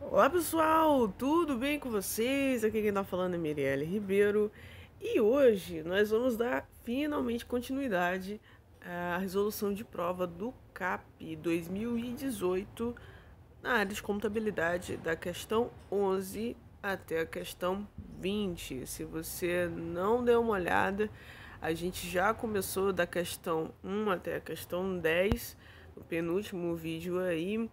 Olá pessoal, tudo bem com vocês? Aqui quem tá falando é Mirielle Ribeiro e hoje nós vamos dar finalmente continuidade à resolução de prova do CAP 2018 na área de contabilidade, da questão 11 até a questão 20. Se você não deu uma olhada, a gente já começou da questão 1 até a questão 10, no penúltimo vídeo aí.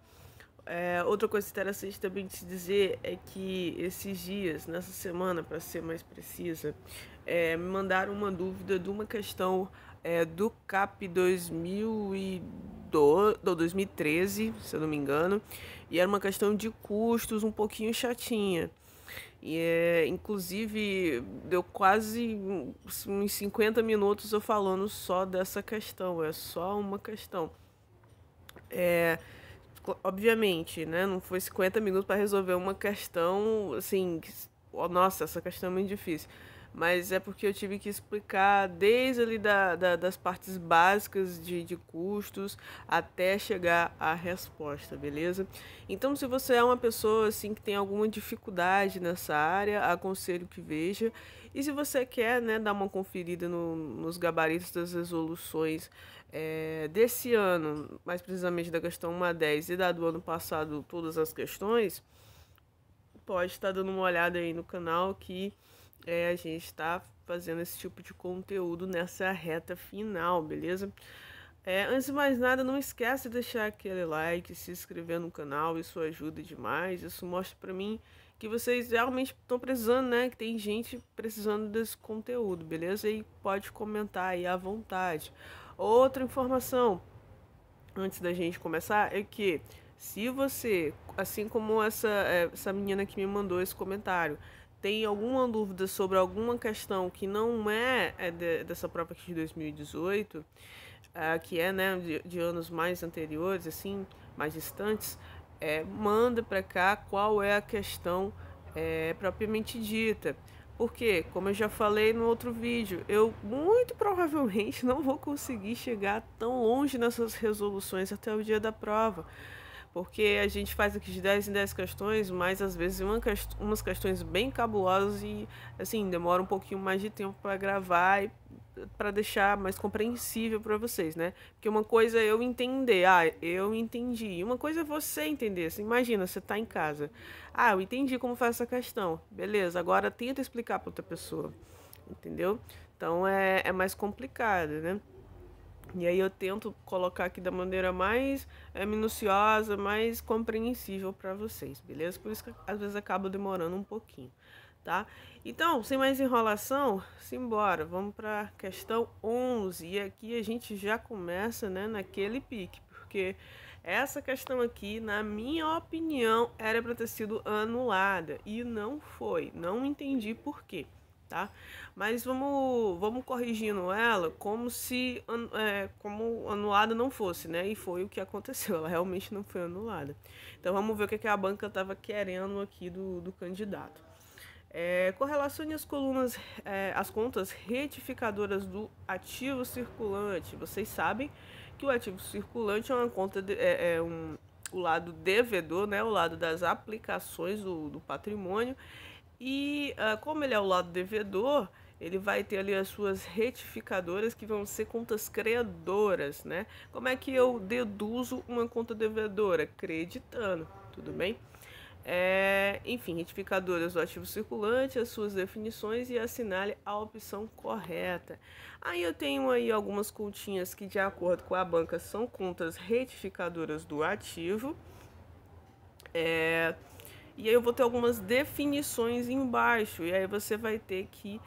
Outra coisa interessante também de se dizer é que esses dias, nessa semana, para ser mais precisa, me mandaram uma dúvida de uma questão do CAP 2013, se eu não me engano, e era uma questão de custos um pouquinho chatinha. Inclusive, deu quase uns 50 minutos eu falando só dessa questão, é só uma questão. É, Obviamente, né? Não foi 50 minutos para resolver uma questão assim. Oh, nossa, essa questão é muito difícil. Mas é porque eu tive que explicar desde ali das partes básicas de custos até chegar à resposta, beleza? Então, se você é uma pessoa assim que tem alguma dificuldade nessa área, aconselho que veja. E se você quer, né, dar uma conferida nos gabaritos das resoluções desse ano, mais precisamente da questão 1 a 10 e da do ano passado, todas as questões, pode estar dando uma olhada aí no canal que a gente está fazendo esse tipo de conteúdo nessa reta final, beleza? Antes de mais nada, não esquece de deixar aquele like, se inscrever no canal, isso ajuda demais, isso mostra pra mim que vocês realmente estão precisando, né? Que tem gente precisando desse conteúdo, beleza? E pode comentar aí à vontade. Outra informação, antes da gente começar, é que se você, assim como essa menina que me mandou esse comentário, tem alguma dúvida sobre alguma questão que não dessa prova aqui de 2018, que é, né, de anos mais anteriores, assim, mais distantes, manda para cá qual é a questão propriamente dita. Porque, como eu já falei no outro vídeo, eu muito provavelmente não vou conseguir chegar tão longe nessas resoluções até o dia da prova. Porque a gente faz aqui de 10 em 10 questões, mas às vezes umas questões bem cabulosas e assim, demora um pouquinho mais de tempo para gravar e para deixar mais compreensível para vocês, né? Porque uma coisa é eu entender, eu entendi. E uma coisa é você entender. Assim, imagina, você tá em casa. Eu entendi como faz essa questão. Beleza, agora tenta explicar para outra pessoa. Entendeu? Então é mais complicado, né? E aí eu tento colocar aqui da maneira mais minuciosa, mais compreensível para vocês, beleza? Por isso que às vezes acaba demorando um pouquinho, tá? Então, sem mais enrolação, simbora, vamos para a questão 11. E aqui a gente já começa, né, naquele pique, porque essa questão aqui, na minha opinião, era para ter sido anulada e não foi. Não entendi por quê. Tá? Mas vamos corrigindo ela como se como anulada não fosse, né? E foi o que aconteceu, ela realmente não foi anulada. Então vamos ver o que a banca estava querendo aqui do candidato. Correlacione as colunas, as contas retificadoras do ativo circulante. Vocês sabem que o ativo circulante é uma conta o lado devedor, né? O lado das aplicações do patrimônio. E como ele é o lado devedor, ele vai ter ali as suas retificadoras que vão ser contas credoras, né? Como é que eu deduzo uma conta devedora? Acreditando, tudo bem? Enfim, retificadoras do ativo circulante, as suas definições e assinale a opção correta. Aí eu tenho aí algumas continhas que, de acordo com a banca, são contas retificadoras do ativo. E aí eu vou ter algumas definições embaixo. E aí você vai ter que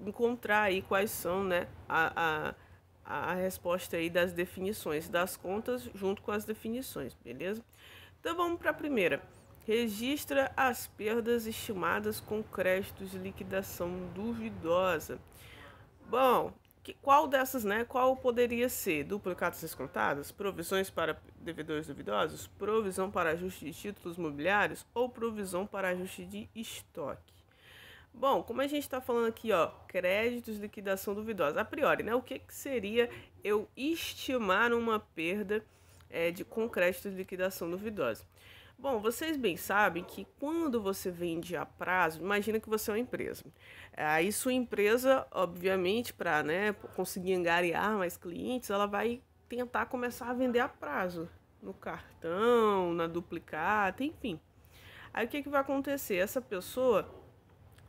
encontrar aí quais são, né, a resposta aí das definições das contas junto com as definições, beleza? Então vamos para a primeira. Registra as perdas estimadas com créditos de liquidação duvidosa. Bom, qual dessas, né? Qual poderia ser? Duplicados descontados? Provisões para devedores duvidosos? Provisão para ajuste de títulos mobiliários? Ou provisão para ajuste de estoque? Bom, como a gente está falando aqui, ó, créditos de liquidação duvidosa. A priori, né? O que seria eu estimar uma perda com crédito de liquidação duvidosa? Bom, vocês bem sabem que quando você vende a prazo, imagina que você é uma empresa. Aí sua empresa, obviamente, para, né, conseguir angariar mais clientes, ela vai tentar começar a vender a prazo, no cartão, na duplicata, enfim. Aí o que que vai acontecer? Essa pessoa,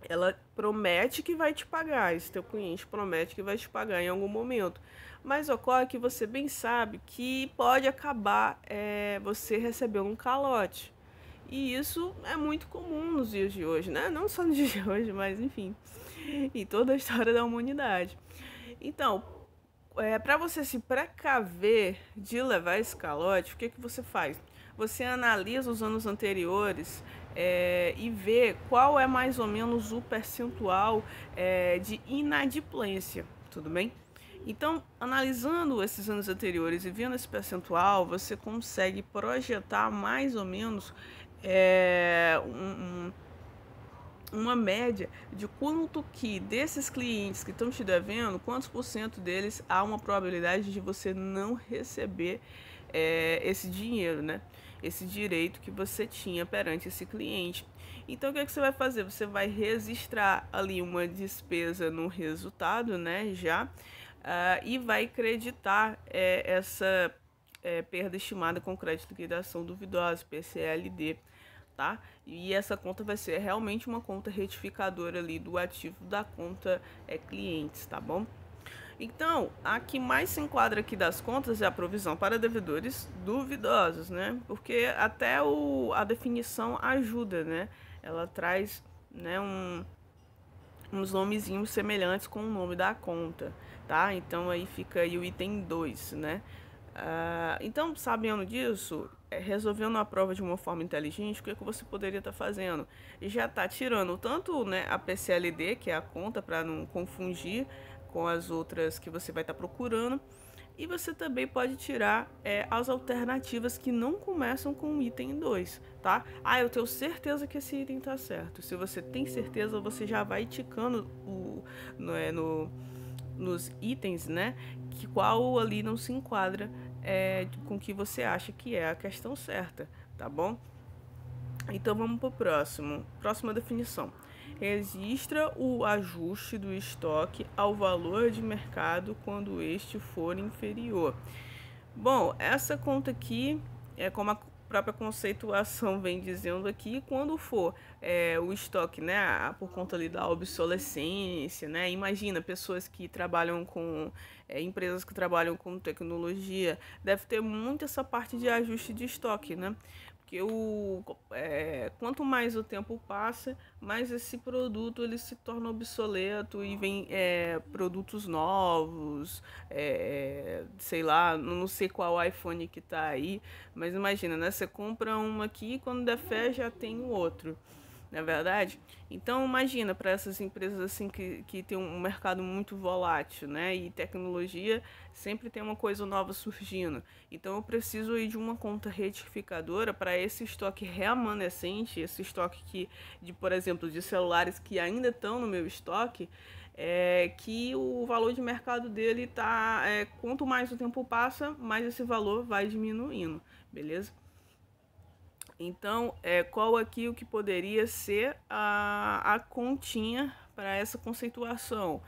ela promete que vai te pagar, esse teu cliente promete que vai te pagar em algum momento. Mas ocorre que você bem sabe que pode acabar você recebendo um calote. E isso é muito comum nos dias de hoje, né? Não só nos dias de hoje, mas enfim, em toda a história da humanidade. Então, para você se precaver de levar esse calote, o que, que você faz? Você analisa os anos anteriores e vê qual é mais ou menos o percentual de inadimplência, tudo bem? Então, analisando esses anos anteriores e vendo esse percentual, você consegue projetar mais ou menos uma média de quanto que desses clientes que estão te devendo, quantos por cento deles há uma probabilidade de você não receber esse dinheiro, né? Esse direito que você tinha perante esse cliente. Então o que, é que você vai fazer? Você vai registrar ali uma despesa no resultado, né? E vai creditar essa perda estimada com crédito de liquidação duvidosa, PCLD, tá? E essa conta vai ser realmente uma conta retificadora ali do ativo da conta clientes, tá bom? Então, a que mais se enquadra aqui das contas é a provisão para devedores duvidosos, né? Porque até a definição ajuda, né? Ela traz, né, uns nomezinhos semelhantes com o nome da conta, tá? Então aí fica aí o item 2, né? Então, sabendo disso, resolvendo a prova de uma forma inteligente, o que, é que você poderia estar fazendo? Já está tirando tanto, né, a PCLD, que é a conta, para não confundir com as outras que você vai estar procurando, e você também pode tirar as alternativas que não começam com o item 2, tá? Eu tenho certeza que esse item tá certo. Se você tem certeza, você já vai ticando nos itens, né? Que qual ali não se enquadra com o que você acha que é a questão certa, tá bom? Então vamos para o próximo. Próxima definição. Registra o ajuste do estoque ao valor de mercado quando este for inferior. Bom, essa conta aqui é como a própria conceituação vem dizendo aqui, quando for o estoque, né, por conta ali da obsolescência, né, imagina pessoas que trabalham com empresas que trabalham com tecnologia, deve ter muito essa parte de ajuste de estoque, né, porque quanto mais o tempo passa, mais esse produto ele se torna obsoleto e vem produtos novos, sei lá, não sei qual iPhone que tá aí, mas imagina, né? Você compra um aqui e quando der fé já tem o outro. Não é verdade? Então imagina para essas empresas assim que tem um mercado muito volátil, né? E tecnologia sempre tem uma coisa nova surgindo. Então eu preciso ir de uma conta retificadora para esse estoque remanescente, esse estoque por exemplo, de celulares que ainda estão no meu estoque, que o valor de mercado dele tá, quanto mais o tempo passa, mais esse valor vai diminuindo, beleza? Então, qual aqui o que poderia ser a continha para essa conceituação?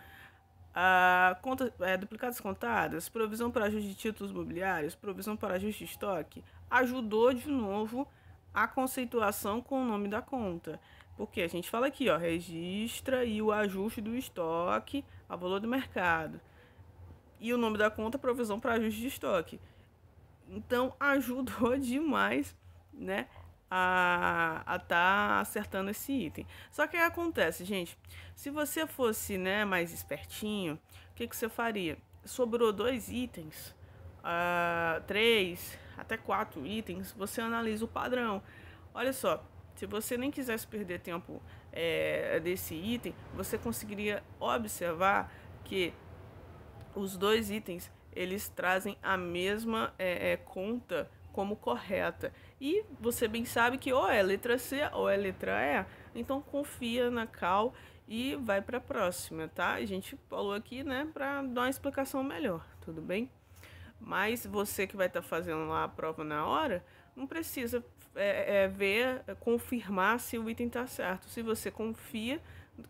Duplicadas contadas, provisão para ajuste de títulos imobiliários, provisão para ajuste de estoque, ajudou de novo a conceituação com o nome da conta. Porque a gente fala aqui, ó, registra e o ajuste do estoque a valor do mercado. E o nome da conta, provisão para ajuste de estoque. Então, ajudou demais, né, a tá acertando esse item. Só que aí acontece, gente, se você fosse, né, mais espertinho, o que você faria? Sobrou 2 itens, 3, até 4 itens, você analisa o padrão. Olha só, se você nem quisesse perder tempo desse item, você conseguiria observar que os 2 itens eles trazem a mesma conta como correta. E você bem sabe que ou é letra C ou é letra E. Então confia na Cal e vai para a próxima, tá? A gente falou aqui, né, para dar uma explicação melhor, tudo bem? Mas você que vai estar fazendo lá a prova na hora, não precisa confirmar se o item está certo. Se você confia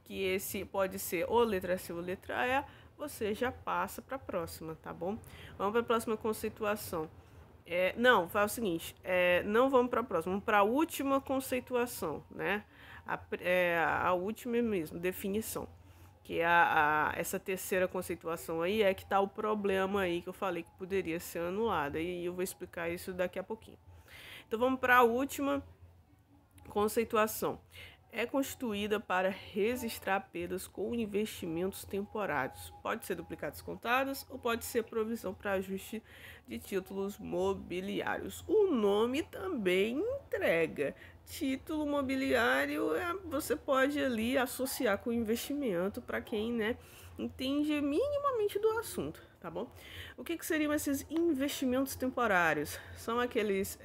que esse pode ser ou letra C ou letra E, você já passa para a próxima, tá bom? Vamos para a próxima conceituação. Não, faz o seguinte, não vamos para a próxima, vamos para a última conceituação, né? A última mesmo, definição. Que é essa terceira conceituação aí é que está o problema aí que eu falei que poderia ser anulada. E eu vou explicar isso daqui a pouquinho. Então vamos para a última conceituação. É constituída para registrar perdas com investimentos temporários. Pode ser duplicados contados ou pode ser provisão para ajuste de títulos mobiliários. O nome também entrega. Título mobiliário você pode ali associar com investimento para quem, né, entende minimamente do assunto, tá bom? O que seriam esses investimentos temporários? São aqueles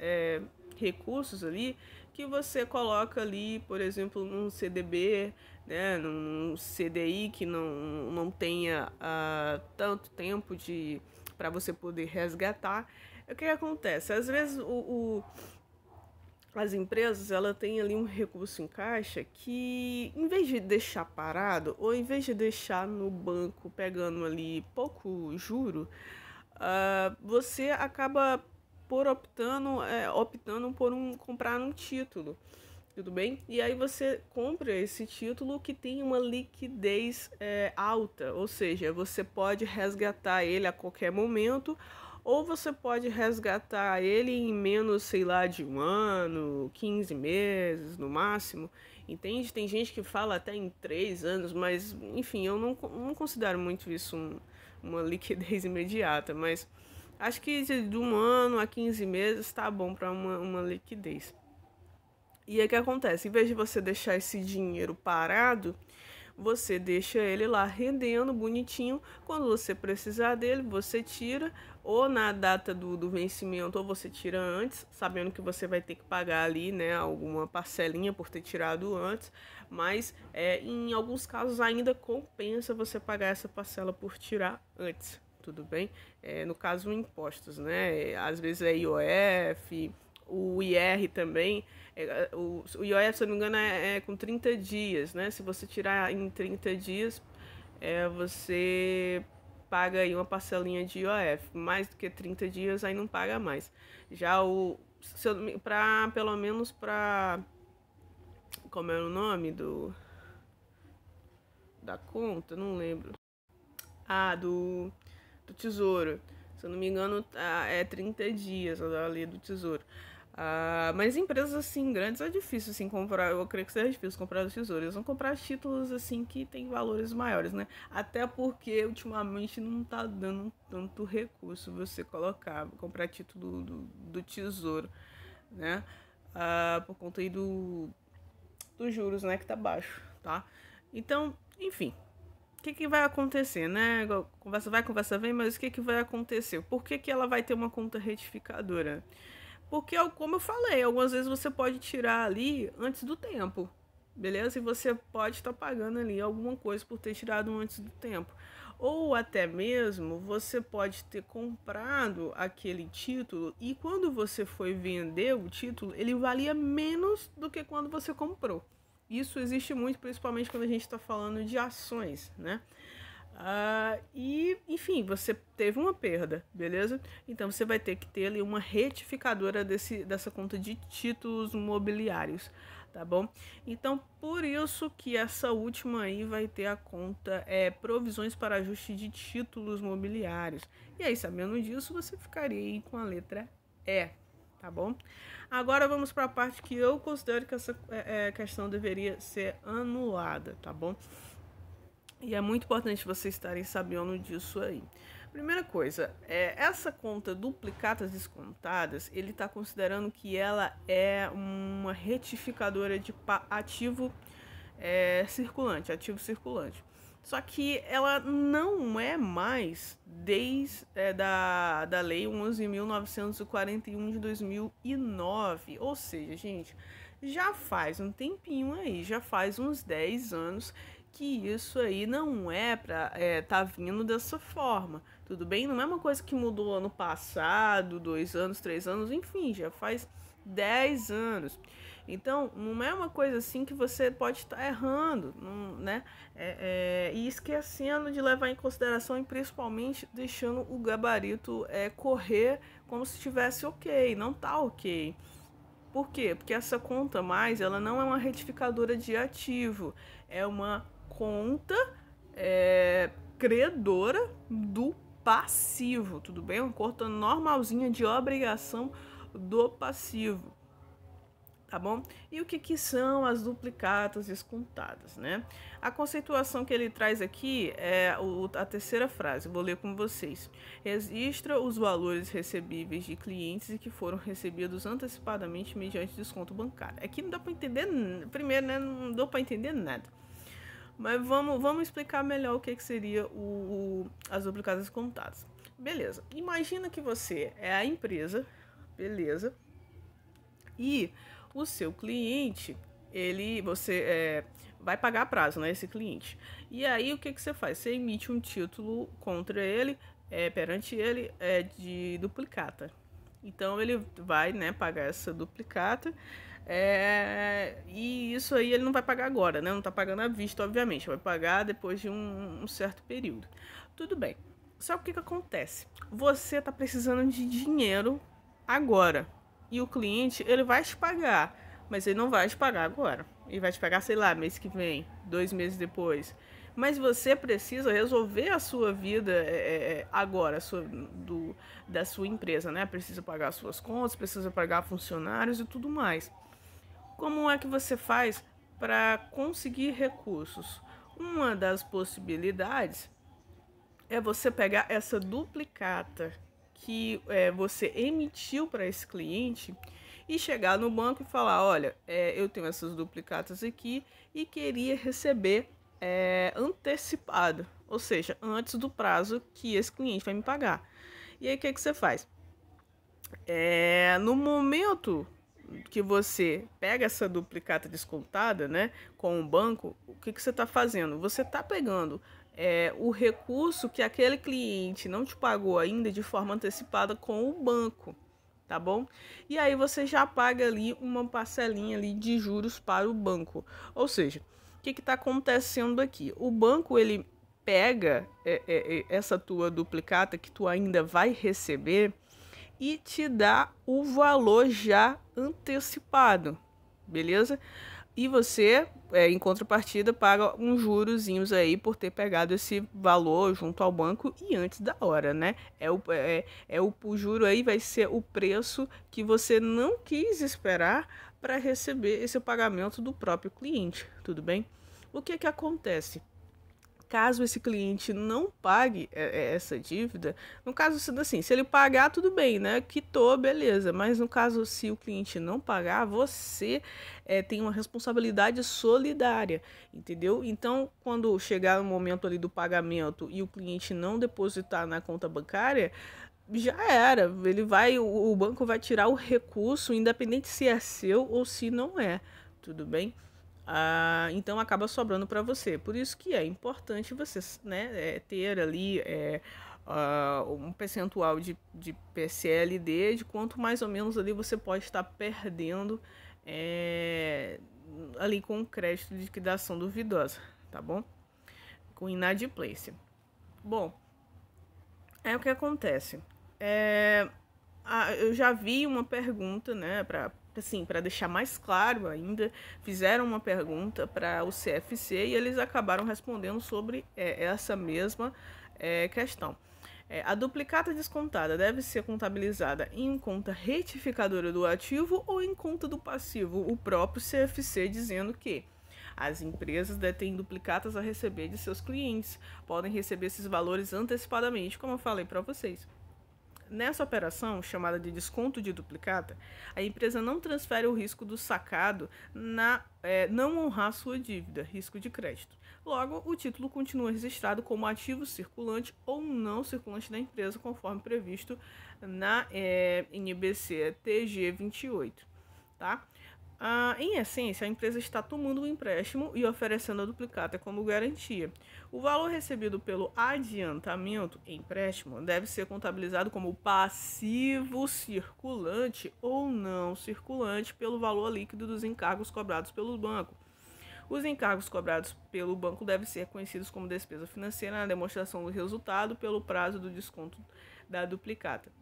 recursos ali que você coloca ali, por exemplo, num CDB, né, num CDI que não tenha tanto tempo para você poder resgatar. O que acontece? Às vezes as empresas ela têm ali um recurso em caixa que, em vez de deixar parado ou em vez de deixar no banco pegando ali pouco juro, você acaba optando por comprar um título, tudo bem? E aí você compra esse título que tem uma liquidez alta, ou seja, você pode resgatar ele a qualquer momento, ou você pode resgatar ele em menos, sei lá, de 1 ano, 15 meses no máximo, entende? Tem gente que fala até em 3 anos, mas enfim, eu não considero muito isso uma liquidez imediata, mas acho que de 1 ano a 15 meses tá bom para uma liquidez. E aí o que acontece? Em vez de você deixar esse dinheiro parado, você deixa ele lá rendendo bonitinho. Quando você precisar dele, você tira, ou na data do vencimento, ou você tira antes, sabendo que você vai ter que pagar ali, né, alguma parcelinha por ter tirado antes. Mas em alguns casos ainda compensa você pagar essa parcela por tirar antes. Tudo bem? No caso, impostos, né? Às vezes é IOF, o IR também. O IOF, se eu não me engano, com 30 dias, né? Se você tirar em 30 dias, você paga aí uma parcelinha de IOF. Mais do que 30 dias, aí não paga mais. Já pelo menos para... Como era o nome da conta? Não lembro. Do Tesouro. Se eu não me engano, é 30 dias ali do Tesouro. Mas empresas assim grandes é difícil assim comprar. Eu creio que seja difícil comprar do Tesouro. Eles vão comprar títulos assim que tem valores maiores, né? Até porque ultimamente não tá dando tanto recurso você comprar título do Tesouro, né? Por conta aí dos juros, né? Que tá baixo, tá? Então, enfim. O que vai acontecer, né? Conversa vai, conversa vem, mas o que vai acontecer? Por que ela vai ter uma conta retificadora? Porque, como eu falei, algumas vezes você pode tirar ali antes do tempo, beleza? E você pode estar pagando ali alguma coisa por ter tirado antes do tempo. Ou até mesmo você pode ter comprado aquele título e quando você foi vender o título, ele valia menos do que quando você comprou. Isso existe muito, principalmente quando a gente está falando de ações, né? E, enfim, você teve uma perda, beleza? Então, você vai ter que ter ali uma retificadora dessa conta de títulos mobiliários, tá bom? Então, por isso que essa última aí vai ter a conta provisões para ajuste de títulos mobiliários. E aí, sabendo disso, você ficaria aí com a letra E, tá bom? Agora vamos para a parte que eu considero que essa questão deveria ser anulada, tá bom? E é muito importante vocês estarem sabendo disso aí. Primeira coisa, essa conta duplicadas descontadas, ele está considerando que ela é uma retificadora de ativo circulante, ativo circulante. Só que ela não é mais desde da Lei 11.941 de 2009. Ou seja, gente, já faz um tempinho aí, já faz uns 10 anos que isso aí não é pra tá vindo dessa forma, tudo bem? Não é uma coisa que mudou ano passado, 2 anos, 3 anos, enfim, já faz 10 anos. Então, não é uma coisa assim que você pode estar errando, não, né? E esquecendo de levar em consideração e principalmente deixando o gabarito correr como se estivesse ok, não tá ok. Por quê? Porque essa conta mais, ela não é uma retificadora de ativo, é uma conta credora do passivo, tudo bem? Uma conta normalzinha de obrigação do passivo, tá bom? E o que são as duplicatas descontadas, né? A conceituação que ele traz aqui é a terceira frase, vou ler com vocês. Registra os valores recebíveis de clientes e que foram recebidos antecipadamente mediante desconto bancário. Aqui não dá para entender, primeiro, né? Não deu para entender nada. Mas vamos explicar melhor o que seria as duplicatas descontadas. Beleza, imagina que você é a empresa, beleza, e o seu cliente, você vai pagar a prazo, né, esse cliente. E aí o que você faz? Você emite um título contra ele, perante ele, de duplicata. Então ele vai, né, pagar essa duplicata. E isso aí ele não vai pagar agora, né? Não tá pagando à vista, obviamente. Vai pagar depois de um certo período. Tudo bem. Só que o que acontece? Você tá precisando de dinheiro agora. E o cliente, ele vai te pagar. Mas ele não vai te pagar agora. Ele vai te pagar, sei lá, mês que vem, 2 meses depois. Mas você precisa resolver a sua vida agora, da sua empresa, né? Precisa pagar as suas contas, precisa pagar funcionários e tudo mais. Como é que você faz para conseguir recursos? Uma das possibilidades é você pegar essa duplicata que você emitiu para esse cliente e chegar no banco e falar, olha, eu tenho essas duplicatas aqui e queria receber antecipado, ou seja, antes do prazo que esse cliente vai me pagar. E aí o que você faz? No momento que você pega essa duplicata descontada, né, com o banco, o que você está fazendo? Você está pegando o recurso que aquele cliente não te pagou ainda de forma antecipada com o banco, tá bom? E aí você já paga ali uma parcelinha ali de juros para o banco. Ou seja, o que está acontecendo aqui? O banco, ele pega essa tua duplicata que tu ainda vai receber e te dá o valor já antecipado, beleza? E você, em contrapartida, paga uns jurozinhos aí por ter pegado esse valor junto ao banco e antes da hora, né? O juro aí vai ser o preço que você não quis esperar para receber esse pagamento do próprio cliente, tudo bem? O que acontece? Caso esse cliente não pague essa dívida, no caso assim, se ele pagar, tudo bem, né? Quitou, beleza. Mas no caso, se o cliente não pagar, você tem uma responsabilidade solidária, entendeu? Então, quando chegar o momento ali do pagamento e o cliente não depositar na conta bancária, já era. O banco vai tirar o recurso, independente se é seu ou se não é, tudo bem? Então acaba sobrando para você. Por isso que é importante você, né, ter ali um percentual de PCLD, de quanto mais ou menos ali você pode estar perdendo ali com crédito de liquidação duvidosa, tá bom? Com inadimplência. Bom, o que acontece. Eu já vi uma pergunta, né, para deixar mais claro ainda, fizeram uma pergunta para o CFC e eles acabaram respondendo sobre essa mesma questão. A duplicata descontada deve ser contabilizada em conta retificadora do ativo ou em conta do passivo? O próprio CFC dizendo que as empresas detêm duplicatas a receber de seus clientes, podem receber esses valores antecipadamente, como eu falei para vocês. Nessa operação, chamada de desconto de duplicata, a empresa não transfere o risco do sacado não honrar sua dívida, risco de crédito. Logo, o título continua registrado como ativo circulante ou não circulante da empresa, conforme previsto na NBC TG 28. Tá? Em essência, a empresa está tomando o empréstimo e oferecendo a duplicata como garantia. O valor recebido pelo adiantamento empréstimo deve ser contabilizado como passivo circulante ou não circulante pelo valor líquido dos encargos cobrados pelo banco. Os encargos cobrados pelo banco devem ser conhecidos como despesa financeira na demonstração do resultado pelo prazo do desconto da duplicata.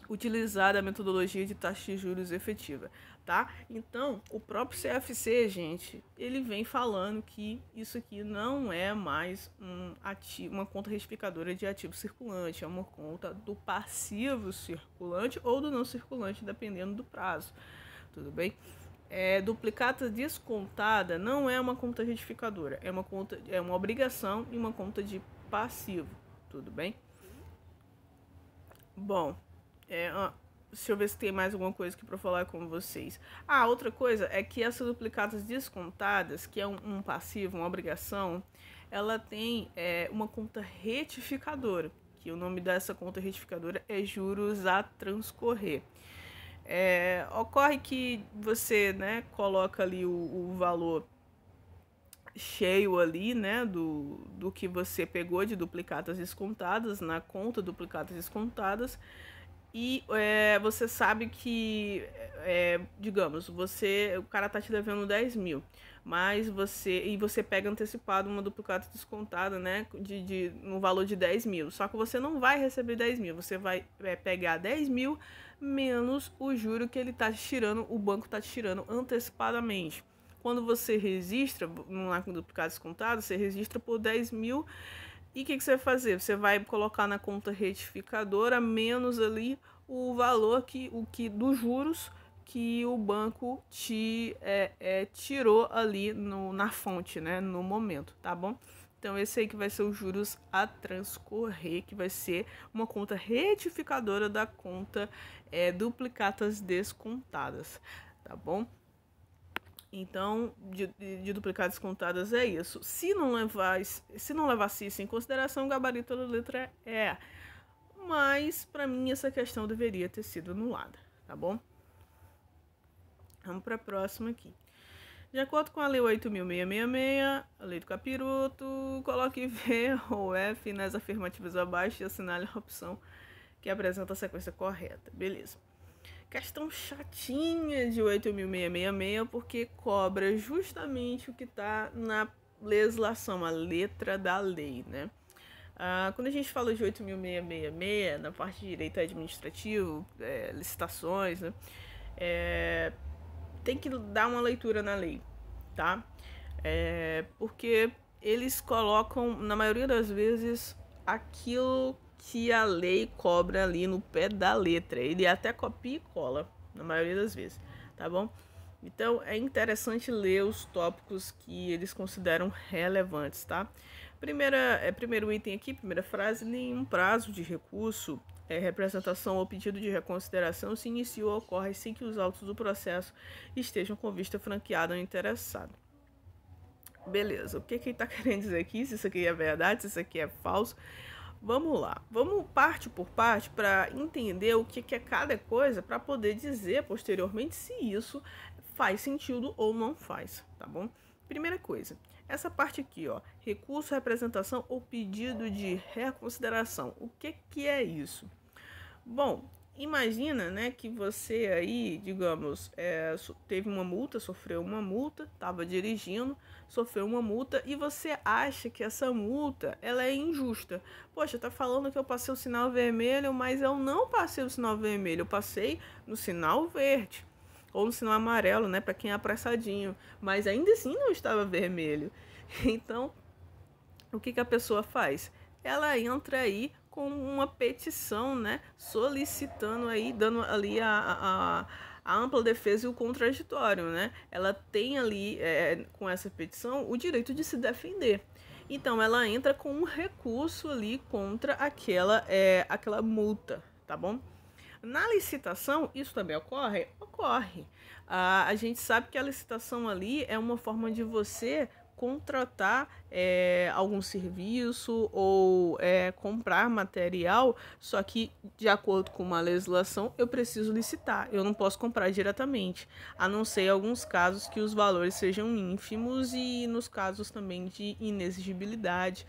Utilizada a metodologia de taxa de juros efetiva, tá? Então, o próprio CFC, gente, ele vem falando que isso aqui não é mais uma conta retificadora de ativo circulante, é uma conta do passivo circulante ou do não circulante, dependendo do prazo, tudo bem? Duplicata descontada não é uma conta retificadora, é uma obrigação e uma conta de passivo, tudo bem? Bom, deixa eu ver se tem mais alguma coisa aqui para falar com vocês. Outra coisa é que essas duplicatas descontadas, que é um passivo, uma obrigação, ela tem uma conta retificadora, que o nome dessa conta retificadora é juros a transcorrer. Ocorre que você, né, coloca ali o valor cheio ali, né, do que você pegou de duplicatas descontadas na conta duplicatas descontadas e você sabe que, digamos, o cara tá te devendo 10 mil, mas você pega antecipado uma duplicata descontada, né, no valor de 10 mil, só que você não vai receber 10 mil, você vai pegar 10 mil menos o juro que ele tá te tirando, o banco tá te tirando antecipadamente. Quando você registra, numa duplicata descontada, você registra por 10 mil. E o que você vai fazer? Você vai colocar na conta retificadora menos ali o valor dos juros que o banco te tirou ali na fonte, né? No momento, tá bom? Então, esse aí que vai ser os juros a transcorrer, que vai ser uma conta retificadora da conta duplicatas descontadas, tá bom? Então, de duplicadas contadas é isso. Se não levasse isso em consideração, o gabarito da letra E. Mas, para mim, essa questão deveria ter sido anulada, tá bom? Vamos para a próxima aqui. De acordo com a Lei 8.666, a Lei do Capiroto, coloque V ou F nas afirmativas abaixo e assinale a opção que apresenta a sequência correta. Beleza. Questão chatinha de 8.666, porque cobra justamente o que está na legislação, a letra da lei, né? Quando a gente fala de 8.666, na parte de direito administrativo, licitações, né? Tem que dar uma leitura na lei, tá? Porque eles colocam, na maioria das vezes, aquilo que a lei cobra ali no pé da letra. Ele até copia e cola, na maioria das vezes, tá bom? Então, é interessante ler os tópicos que eles consideram relevantes, tá? Primeiro item aqui, primeira frase: nenhum prazo de recurso, representação ou pedido de reconsideração se inicia ou ocorre sem que os autos do processo estejam com vista franqueada ao interessado. Beleza, o que ele está querendo dizer aqui? Se isso aqui é verdade, se isso aqui é falso? Vamos lá, vamos parte por parte para entender o que é cada coisa para poder dizer posteriormente se isso faz sentido ou não faz, tá bom? Primeira coisa, essa parte aqui, ó, recurso, representação ou pedido de reconsideração. O que é isso? Bom, imagina, né, que você aí, digamos, teve uma multa, sofreu uma multa, estava dirigindo, sofreu uma multa e você acha que essa multa ela é injusta. Poxa, tá falando que eu passei o sinal vermelho, mas eu não passei o sinal vermelho, eu passei no sinal verde ou no sinal amarelo, né, para quem é apressadinho, mas ainda assim não estava vermelho. Então, o que a pessoa faz? Ela entra aí com uma petição, né, solicitando aí, dando ali a ampla defesa e o contraditório, né? Ela tem ali, com essa petição, o direito de se defender. Então, ela entra com um recurso ali contra aquela multa, tá bom? Na licitação, isso também ocorre? Ocorre. A gente sabe que a licitação ali é uma forma de você contratar algum serviço ou comprar material, só que de acordo com uma legislação eu preciso licitar, eu não posso comprar diretamente, a não ser em alguns casos que os valores sejam ínfimos e nos casos também de inexigibilidade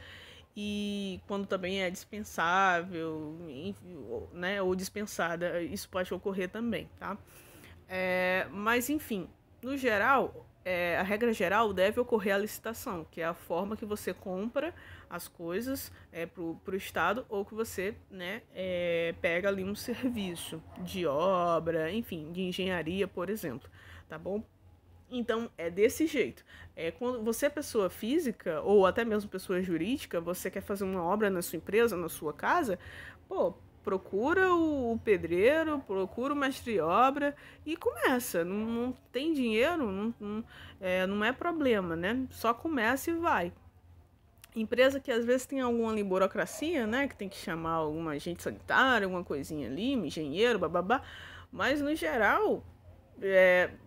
e quando também é dispensável, né, ou dispensada, isso pode ocorrer também, tá? Mas enfim, no geral, a regra geral deve ocorrer a licitação, que é a forma que você compra as coisas para o Estado ou que você, né, pega ali um serviço de obra, enfim, de engenharia, por exemplo, tá bom? Então, é desse jeito. Quando você é pessoa física ou até mesmo pessoa jurídica, você quer fazer uma obra na sua empresa, na sua casa, pô, procura o pedreiro, procura o mestre de obra e começa. Não tem dinheiro, não é problema, né? Só começa e vai. Empresa que às vezes tem alguma ali burocracia, né? Que tem que chamar algum agente sanitário, alguma coisinha ali, um engenheiro, bababá. Mas no geral,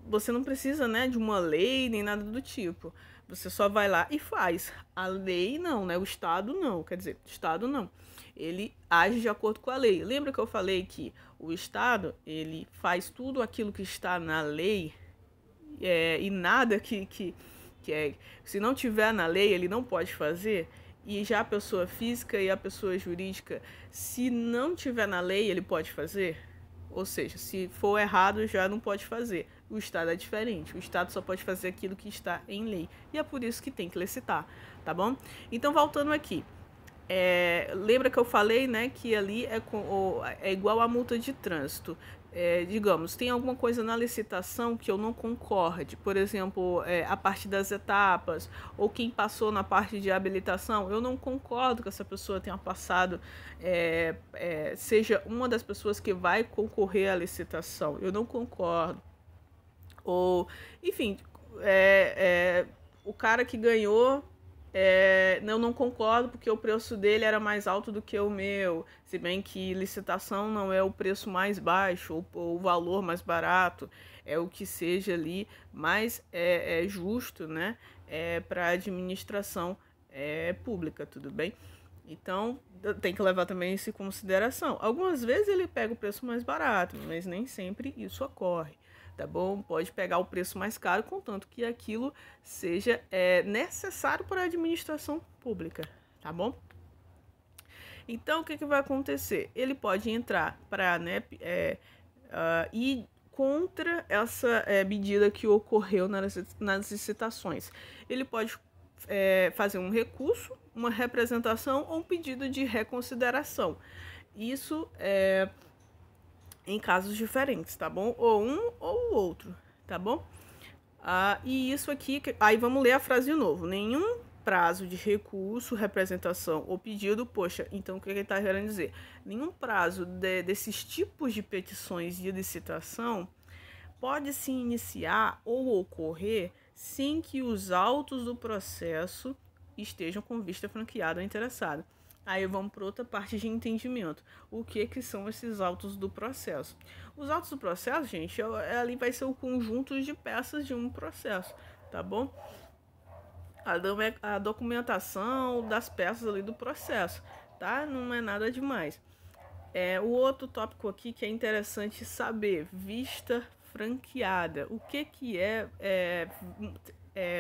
você não precisa, né, de uma lei nem nada do tipo. Você só vai lá e faz. A lei não, né? O Estado não. Quer dizer, o Estado não. Ele age de acordo com a lei. Lembra que eu falei que o Estado, ele faz tudo aquilo que está na lei e nada se não tiver na lei, ele não pode fazer? E já a pessoa física e a pessoa jurídica, se não tiver na lei, ele pode fazer? Ou seja, se for errado, já não pode fazer. O Estado é diferente. O Estado só pode fazer aquilo que está em lei. E é por isso que tem que licitar, tá bom? Então, voltando aqui. Lembra que eu falei, né, que ali é igual a multa de trânsito. Digamos, tem alguma coisa na licitação que eu não concorde, por exemplo, a parte das etapas, ou quem passou na parte de habilitação, eu não concordo que essa pessoa tenha passado, seja uma das pessoas que vai concorrer à licitação, eu não concordo. Ou, enfim, o cara que ganhou, eu não concordo porque o preço dele era mais alto do que o meu, se bem que licitação não é o preço mais baixo ou o valor mais barato, é o que seja ali mais justo, né, para a administração pública, tudo bem? Então, tem que levar também isso em consideração. Algumas vezes ele pega o preço mais barato, mas nem sempre isso ocorre. Tá bom? Pode pegar o preço mais caro, contanto que aquilo seja necessário para a administração pública, tá bom? Então, o que vai acontecer? Ele pode entrar para ir contra essa medida que ocorreu nas licitações. Ele pode fazer um recurso, uma representação ou um pedido de reconsideração. Isso em casos diferentes, tá bom? Ou um ou o outro, tá bom? E isso aqui, aí vamos ler a frase de novo. Nenhum prazo de recurso, representação ou pedido, poxa, então o que ele está querendo dizer? Nenhum prazo desses tipos de petições de licitação pode se iniciar ou ocorrer sem que os autos do processo estejam com vista franqueada ao interessado. Aí vamos para outra parte de entendimento. O que são esses autos do processo? Os autos do processo, gente, ali vai ser o conjunto de peças de um processo, tá bom? A documentação das peças ali do processo, tá? Não é nada demais. O outro tópico aqui que é interessante saber, vista franqueada. O que é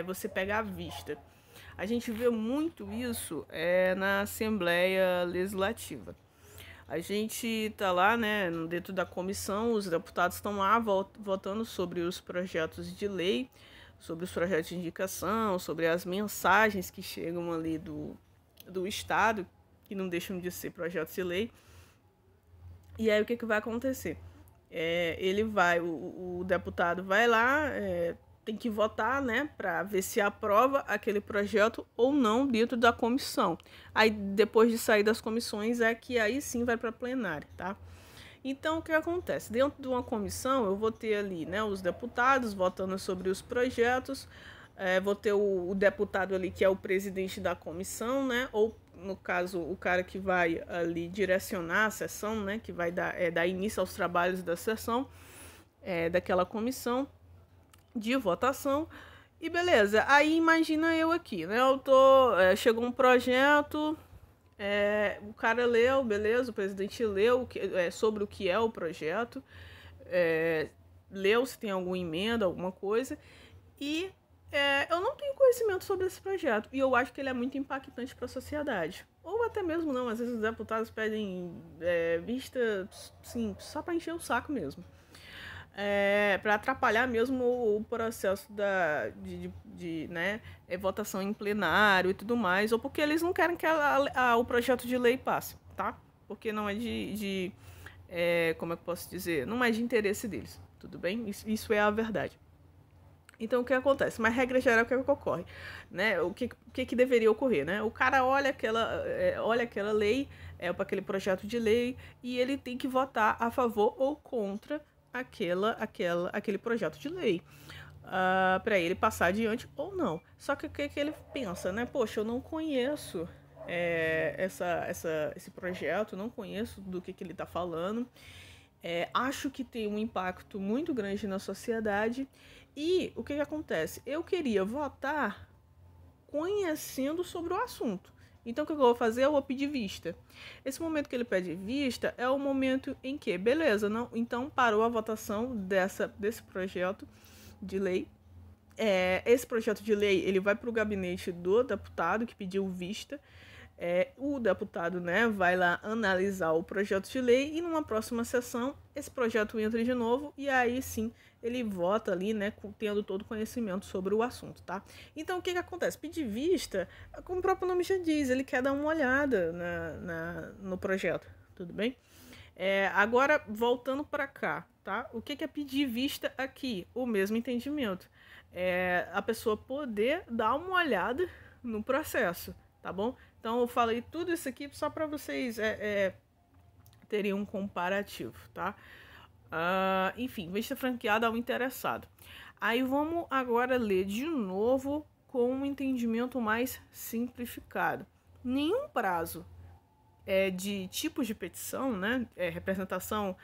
você pegar a vista? A gente vê muito isso na Assembleia Legislativa. A gente está lá, né, dentro da comissão, os deputados estão lá votando sobre os projetos de lei, sobre os projetos de indicação, sobre as mensagens que chegam ali do Estado, que não deixam de ser projetos de lei. E aí o que vai acontecer? O deputado vai lá, tem que votar, né, para ver se aprova aquele projeto ou não dentro da comissão. Aí, depois de sair das comissões, que aí sim vai para plenária, tá? Então, o que acontece? Dentro de uma comissão, eu vou ter ali, né, os deputados votando sobre os projetos, vou ter o deputado ali que é o presidente da comissão, né, ou, no caso, o cara que vai ali direcionar a sessão, né, que vai dar início aos trabalhos da sessão, daquela comissão de votação, E beleza, aí imagina eu aqui, né? Chegou um projeto, o cara leu, beleza, o presidente leu sobre o que é o projeto, leu se tem alguma emenda, alguma coisa, e eu não tenho conhecimento sobre esse projeto, e eu acho que ele é muito impactante para a sociedade. Ou até mesmo não, às vezes os deputados pedem vista, sim, só para encher o saco mesmo. Para atrapalhar mesmo o processo de votação em plenário e tudo mais, ou porque eles não querem que o projeto de lei passe, tá? Porque não é como é que eu posso dizer? Não é de interesse deles, tudo bem? Isso é a verdade. Então, o que acontece? Mas, regra geral, o que ocorre? Né? O que deveria ocorrer? Né? O cara olha aquela lei, para aquele projeto de lei, e ele tem que votar a favor ou contra aquele projeto de lei. Para ele passar adiante ou não. Só que o que ele pensa? Né? Poxa, eu não conheço esse projeto, não conheço do que ele está falando. Acho que tem um impacto muito grande na sociedade. E o que acontece? Eu queria votar conhecendo sobre o assunto. Então, o que eu vou fazer? Eu vou pedir vista. Esse momento que ele pede vista é o momento em que, beleza, não? Então parou a votação desse projeto de lei. Esse projeto de lei ele vai para o gabinete do deputado que pediu vista. O deputado, né, vai lá analisar o projeto de lei e numa próxima sessão esse projeto entra de novo e aí sim ele vota ali, né, tendo todo o conhecimento sobre o assunto, tá? Então o que acontece? Pedir vista, como o próprio nome já diz, ele quer dar uma olhada no projeto, tudo bem? Agora voltando para cá, tá? O que é pedir vista aqui? O mesmo entendimento. A pessoa poder dar uma olhada no processo, tá bom? Então eu falei tudo isso aqui só para vocês terem um comparativo, tá? Enfim, vista franqueada ao interessado. Aí vamos agora ler de novo com um entendimento mais simplificado. Nenhum prazo de tipos de petição, né? Representação,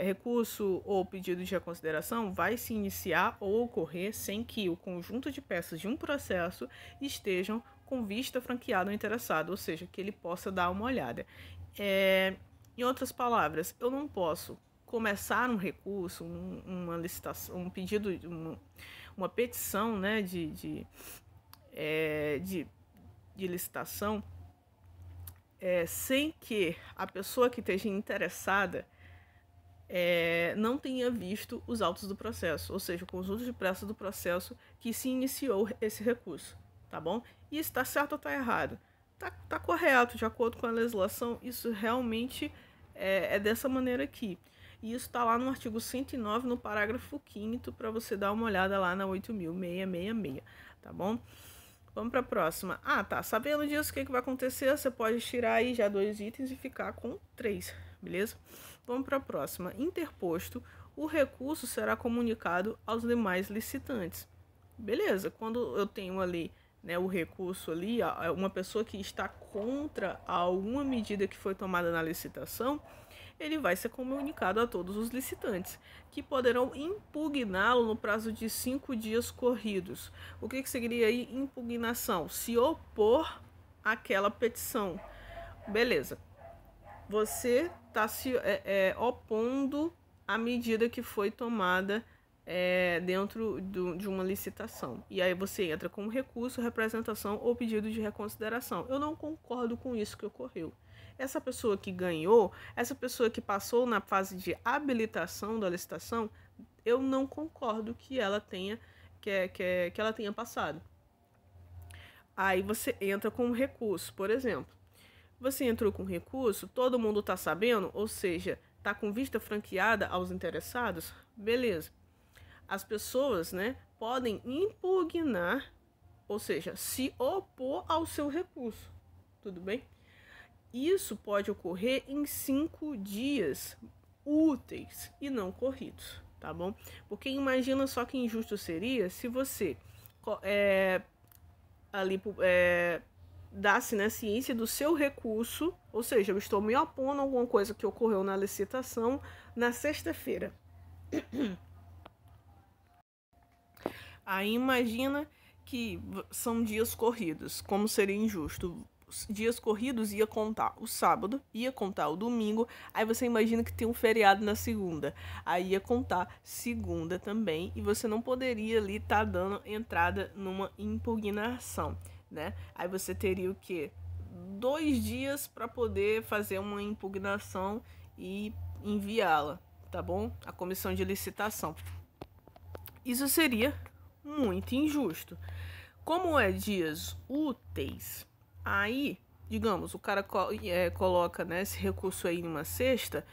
recurso ou pedido de reconsideração vai se iniciar ou ocorrer sem que o conjunto de peças de um processo estejam com vista franqueada ao interessado, ou seja, que ele possa dar uma olhada. Em outras palavras, eu não posso começar um recurso, uma licitação, um pedido, uma petição, né, de licitação, sem que a pessoa que esteja interessada não tenha visto os autos do processo, ou seja, o conjunto de peças do processo que se iniciou esse recurso, tá bom? E está certo ou está errado? Tá correto, de acordo com a legislação, isso realmente é dessa maneira aqui. E isso está lá no artigo 109, no parágrafo 5º, para você dar uma olhada lá na 8.666, tá bom? Vamos para a próxima. Tá. Sabendo disso, o que vai acontecer? Você pode tirar aí já 2 itens e ficar com 3, beleza? Vamos para a próxima. Interposto, o recurso será comunicado aos demais licitantes. Beleza, quando eu tenho ali, né, o recurso ali, uma pessoa que está contra alguma medida que foi tomada na licitação, ele vai ser comunicado a todos os licitantes, que poderão impugná-lo no prazo de 5 dias corridos. O que seria aí impugnação? Se opor àquela petição. Beleza. Você está se opondo à medida que foi tomada dentro de uma licitação. E aí você entra com recurso, representação ou pedido de reconsideração. Eu não concordo com isso que ocorreu. Essa pessoa que ganhou, essa pessoa que passou na fase de habilitação da licitação, eu não concordo que ela tenha que ela tenha passado. Aí você entra com recurso, por exemplo. Você entrou com recurso, todo mundo está sabendo, ou seja, está com vista franqueada aos interessados, beleza. As pessoas, né, podem impugnar, ou seja, se opor ao seu recurso, tudo bem? Isso pode ocorrer em 5 dias úteis e não corridos, tá bom? Porque imagina só que injusto seria se você dá-se, né, ciência do seu recurso, ou seja, eu estou me opondo a alguma coisa que ocorreu na licitação na sexta-feira. Aí imagina que são dias corridos, como seria injusto. Os dias corridos ia contar o sábado, ia contar o domingo, aí você imagina que tem um feriado na segunda, aí ia contar segunda também, e você não poderia ali estar dando entrada numa impugnação, né? Aí você teria o quê? 2 dias para poder fazer uma impugnação e enviá-la, tá bom? A comissão de licitação. Isso seria muito injusto. Como é dias úteis, aí, digamos, o cara coloca, né, esse recurso aí numa sexta,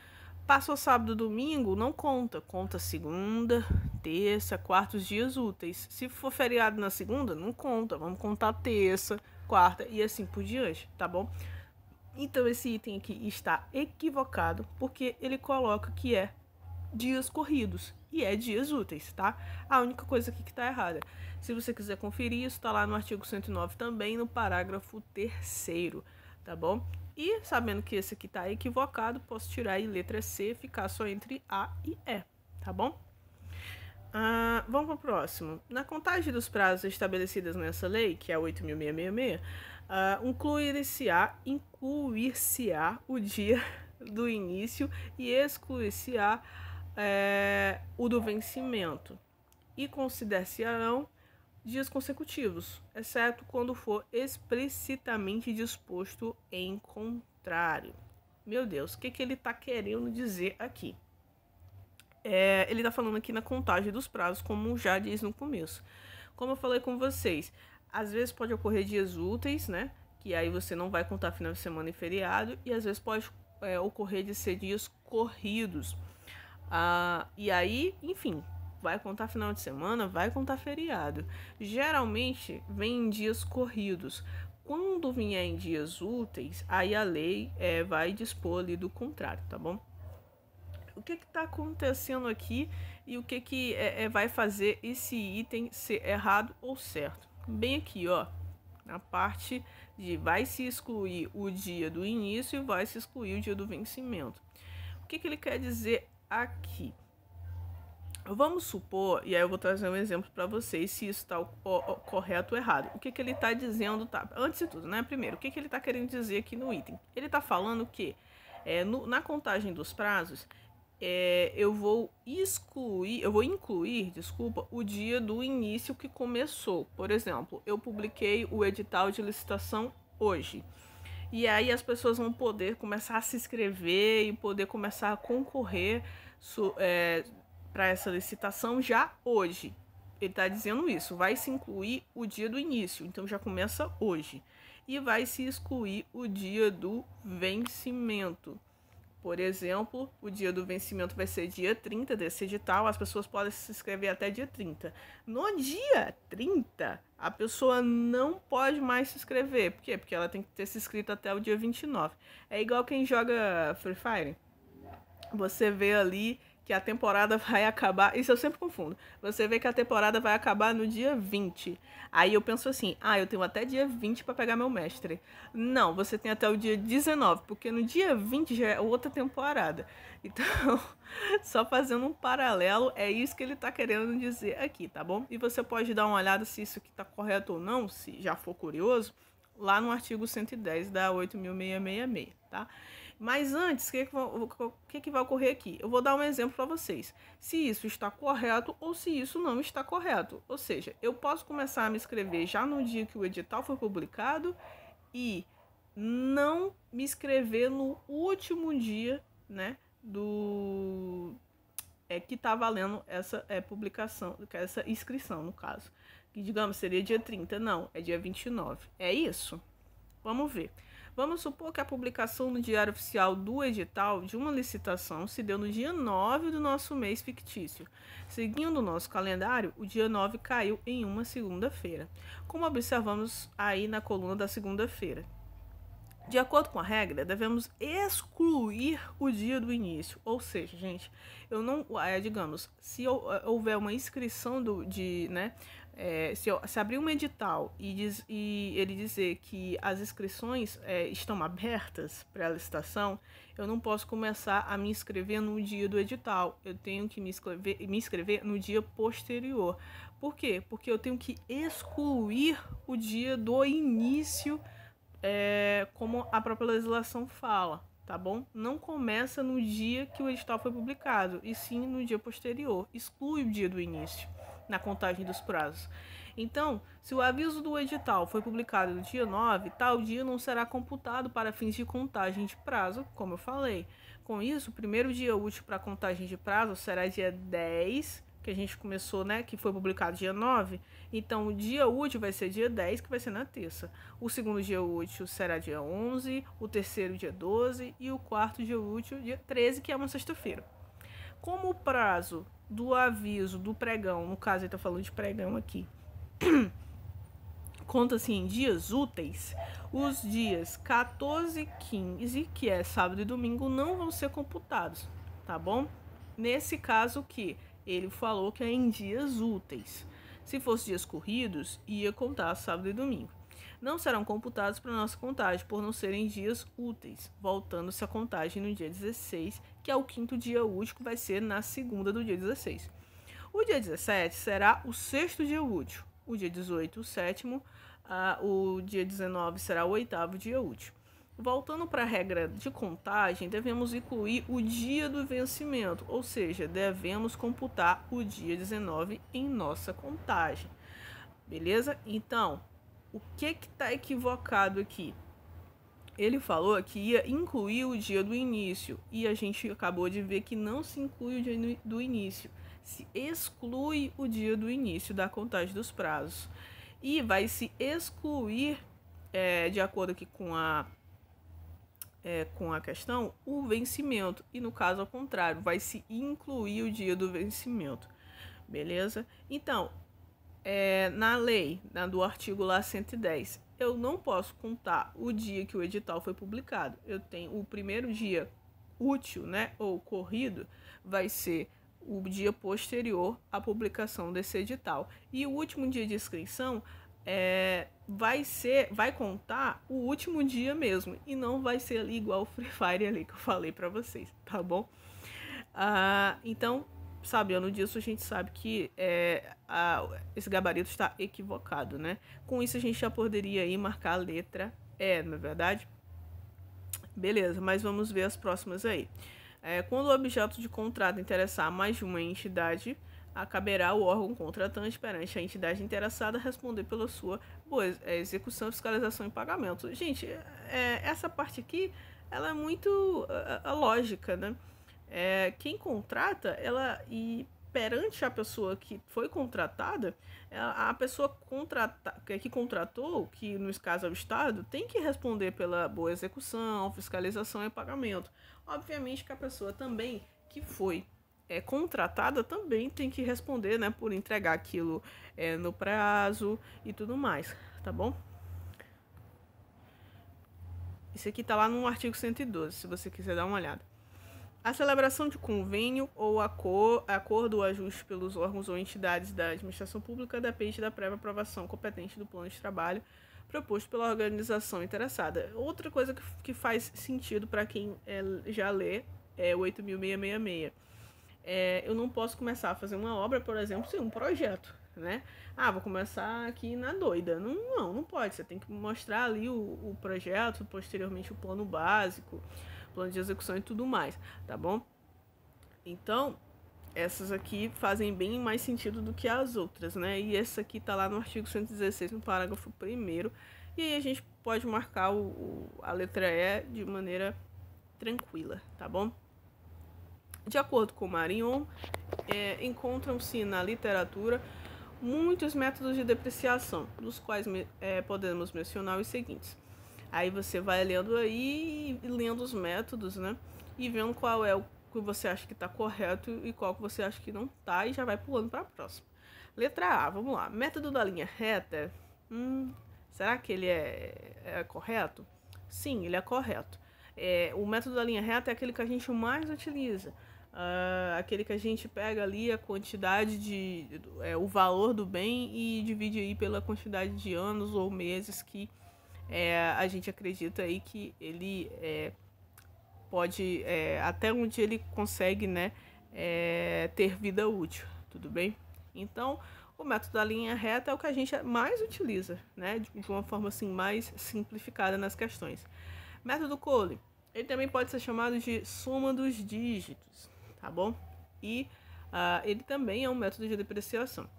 passa o sábado e domingo, não conta. Conta segunda, terça, quarta, os dias úteis. Se for feriado na segunda, não conta. Vamos contar terça, quarta e assim por diante, tá bom? Então esse item aqui está equivocado, porque ele coloca que é dias corridos e é dias úteis, tá? A única coisa aqui que tá errada. Se você quiser conferir, isso tá lá no artigo 109 também, no parágrafo 3º, tá bom? E sabendo que esse aqui tá equivocado, posso tirar aí letra C, ficar só entre A e E, tá bom? Vamos para o próximo. Na contagem dos prazos estabelecidos nessa lei, que é a 8.666, incluir-se-á o dia do início e excluir-se-á o do vencimento, e consider-se-ão dias consecutivos, exceto quando for explicitamente disposto em contrário. Meu Deus, o que ele está querendo dizer aqui? Ele está falando aqui na contagem dos prazos, como já diz no começo. Como eu falei com vocês, às vezes pode ocorrer dias úteis, né? Que aí você não vai contar final de semana e feriado, e às vezes pode ocorrer de ser dias corridos. E aí, enfim, vai contar final de semana, vai contar feriado. Geralmente vem em dias corridos. Quando vier em dias úteis, aí a lei vai dispor ali do contrário, tá bom? O que está acontecendo aqui e o que vai fazer esse item ser errado ou certo? Bem aqui, ó, na parte de vai se excluir o dia do início e vai se excluir o dia do vencimento. O que ele quer dizer aqui? Vamos supor, e aí eu vou trazer um exemplo para vocês se isso está correto ou errado. O que ele está dizendo, tá? Antes de tudo, né? Primeiro, o que ele está querendo dizer aqui no item? Ele está falando que na contagem dos prazos, eu vou incluir, o dia do início que começou. Por exemplo, eu publiquei o edital de licitação hoje. E aí as pessoas vão poder começar a se inscrever e poder começar a concorrer para essa licitação já hoje. Ele está dizendo isso, vai se incluir o dia do início, então já começa hoje. E vai se excluir o dia do vencimento. Por exemplo, o dia do vencimento vai ser dia 30 desse edital, as pessoas podem se inscrever até dia 30. No dia 30, a pessoa não pode mais se inscrever. Por quê? Porque ela tem que ter se inscrito até o dia 29. É igual quem joga Free Fire. Você vê ali que a temporada vai acabar, isso eu sempre confundo, você vê que a temporada vai acabar no dia 20, aí eu penso assim, eu tenho até dia 20 para pegar meu mestre. Não, você tem até o dia 19, porque no dia 20 já é outra temporada. Então, só fazendo um paralelo, é isso que ele tá querendo dizer aqui, tá bom? E você pode dar uma olhada se isso aqui tá correto ou não, se já for curioso, lá no artigo 110 da 8.666, tá? Mas antes, o que vai ocorrer aqui? Eu vou dar um exemplo para vocês. Se isso está correto ou se isso não está correto. Ou seja, eu posso começar a me inscrever já no dia que o edital foi publicado e não me inscrever no último dia, né, que está valendo essa publicação, essa inscrição, no caso. Que, digamos, seria dia 30. Não, é dia 29. É isso? Vamos ver. Vamos supor que a publicação no Diário Oficial do edital de uma licitação se deu no dia 9 do nosso mês fictício. Seguindo o nosso calendário, o dia 9 caiu em uma segunda-feira, como observamos aí na coluna da segunda-feira. De acordo com a regra, devemos excluir o dia do início. Ou seja, gente, eu não, digamos, se houver uma inscrição Se abrir um edital e ele dizer que as inscrições estão abertas para a licitação, eu não posso começar a me inscrever no dia do edital. Eu tenho que me inscrever no dia posterior. Por quê? Porque eu tenho que excluir o dia do início, como a própria legislação fala, tá bom? Não começa no dia que o edital foi publicado, e sim no dia posterior. Exclui o dia do início na contagem dos prazos. Então, se o aviso do edital foi publicado no dia 9, tal dia não será computado para fins de contagem de prazo, como eu falei. Com isso, o primeiro dia útil para contagem de prazo será dia 10, que a gente começou, né, que foi publicado dia 9. Então, o dia útil vai ser dia 10, que vai ser na terça. O segundo dia útil será dia 11, o terceiro dia 12 e o quarto dia útil dia 13, que é uma sexta-feira. Como o prazo do aviso do pregão, no caso ele está falando de pregão aqui, conta-se em dias úteis, os dias 14 e 15, que é sábado e domingo, não vão ser computados, tá bom? Nesse caso que ele falou que é em dias úteis. Se fosse dias corridos, ia contar sábado e domingo. Não serão computados para nossa contagem, por não serem dias úteis, voltando-se a contagem no dia 16, que é o quinto dia útil, que vai ser na segunda do dia 16. O dia 17 será o sexto dia útil, o dia 18 o sétimo, o dia 19 será o oitavo dia útil. Voltando para a regra de contagem, devemos incluir o dia do vencimento, ou seja, devemos computar o dia 19 em nossa contagem. Beleza? Então, o que está equivocado aqui? Ele falou que ia incluir o dia do início e a gente acabou de ver que não se inclui o dia do início. Se exclui o dia do início da contagem dos prazos. E vai se excluir, de acordo aqui com a questão, o vencimento. E no caso ao contrário, vai se incluir o dia do vencimento. Beleza? Então, na lei, do artigo lá 110, eu não posso contar o dia que o edital foi publicado. Eu tenho o primeiro dia útil, né, ou corrido, vai ser o dia posterior à publicação desse edital. E o último dia de inscrição vai contar o último dia mesmo, e não vai ser ali igual o Free Fire ali que eu falei para vocês, tá bom? Então, sabendo disso, a gente sabe que esse gabarito está equivocado, né? Com isso, a gente já poderia aí marcar a letra E, não é verdade? Beleza, mas vamos ver as próximas aí. Quando o objeto de contrato interessar mais de uma entidade, caberá ao órgão contratante perante a entidade interessada responder pela sua boa execução, fiscalização e pagamento. Gente, essa parte aqui, ela é muito lógica, né? Quem contrata, perante a pessoa que foi contratada, a pessoa que contratou, que no caso é o Estado, tem que responder pela boa execução, fiscalização e pagamento. Obviamente que a pessoa também que foi contratada também tem que responder, né, por entregar aquilo no prazo e tudo mais, tá bom? Isso aqui tá lá no artigo 112, se você quiser dar uma olhada. A celebração de convênio ou acordo ou ajuste pelos órgãos ou entidades da administração pública depende da prévia aprovação competente do plano de trabalho proposto pela organização interessada. Outra coisa que faz sentido para quem já lê é o 8.666. Eu não posso começar a fazer uma obra, por exemplo, sem um projeto, né? Vou começar aqui na doida. Não pode. Você tem que mostrar ali o projeto, posteriormente o plano básico, plano de execução e tudo mais, tá bom? Então, essas aqui fazem bem mais sentido do que as outras, né? E essa aqui tá lá no artigo 116, no parágrafo 1º, e aí a gente pode marcar a letra E de maneira tranquila, tá bom? De acordo com Marion, encontram-se na literatura muitos métodos de depreciação, dos quais podemos mencionar os seguintes. Aí você vai lendo aí e lendo os métodos, né? E vendo qual é o que você acha que está correto e qual que você acha que não está, e já vai pulando para a próxima. Letra A, vamos lá. Método da linha reta. Será que ele é correto? Sim, ele é correto. O método da linha reta é aquele que a gente mais utiliza. aquele que a gente pega ali a quantidade o valor do bem e divide aí pela quantidade de anos ou meses que a gente acredita aí que ele pode, até onde ele consegue, né, ter vida útil, tudo bem? Então, o método da linha reta é o que a gente mais utiliza, né, de uma forma assim mais simplificada nas questões. Método Cole, ele também pode ser chamado de soma dos dígitos, tá bom? E ele também é um método de depreciação.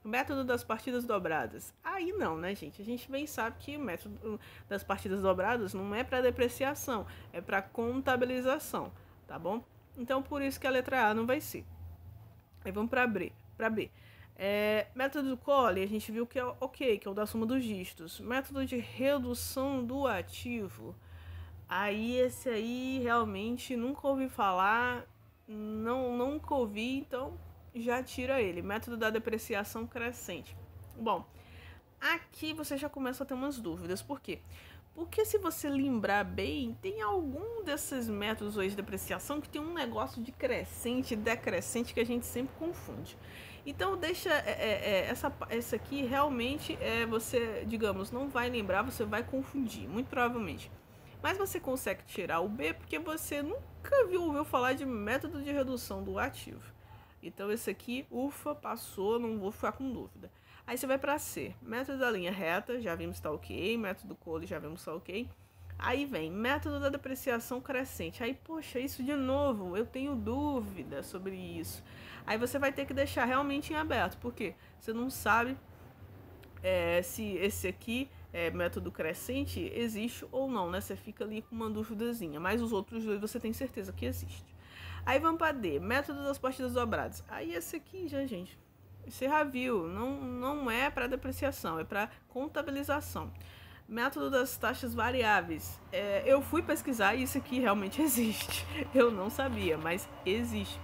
O método das partidas dobradas. Aí não, né, gente? A gente bem sabe que o método das partidas dobradas não é para depreciação, é para contabilização, tá bom? Então, por isso que a letra A não vai ser. Aí vamos para B. Método do Cole, a gente viu que é ok, que é o da soma dos dígitos. Método de redução do ativo. Aí esse aí realmente nunca ouvi falar, nunca ouvi, então já tira ele. Método da depreciação crescente. Bom, aqui você já começa a ter umas dúvidas. Por quê? Porque se você lembrar bem, tem algum desses métodos de depreciação que tem um negócio de crescente e decrescente que a gente sempre confunde. Então deixa essa aqui realmente você, digamos, não vai lembrar, você vai confundir, muito provavelmente. Mas você consegue tirar o B porque você nunca ouviu falar de método de redução do ativo. Então esse aqui, ufa, passou, não vou ficar com dúvida. Aí você vai para C, método da linha reta, já vimos que está ok, método Cole, já vimos que está ok. Aí vem método da depreciação crescente. Aí, poxa, isso de novo, eu tenho dúvida sobre isso. Aí você vai ter que deixar realmente em aberto, porque você não sabe se esse aqui método crescente existe ou não, né? Você fica ali com uma dúvidazinha, mas os outros dois você tem certeza que existe. Aí vamos para D, método das partidas dobradas. Aí esse aqui, gente, você já viu, não é para depreciação, é para contabilização. Método das taxas variáveis. Eu fui pesquisar e isso aqui realmente existe. Eu não sabia, mas existe.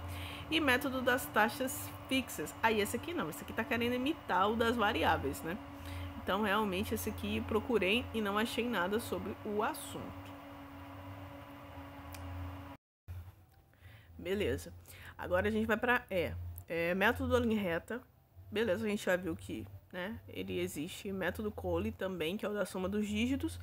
E método das taxas fixas. Aí esse aqui não, esse aqui tá querendo imitar o das variáveis, né? Então, realmente, esse aqui procurei e não achei nada sobre o assunto. Beleza. Agora a gente vai para método da linha reta. Beleza, a gente já viu que, né, ele existe. Método Cole também, que é o da soma dos dígitos.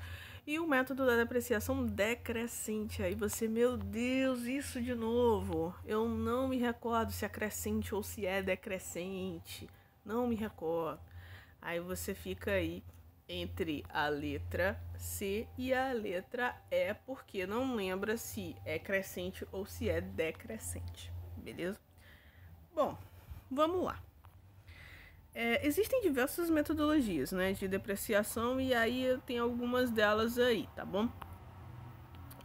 E o método da depreciação decrescente. Aí você, meu Deus, isso de novo. Eu não me recordo se é crescente ou se é decrescente. Não me recordo. Aí você fica aí entre a letra C e a letra E, porque não lembra se é crescente ou se é decrescente, beleza? Bom, vamos lá. Existem diversas metodologias, né, de depreciação e aí tem algumas delas aí, tá bom?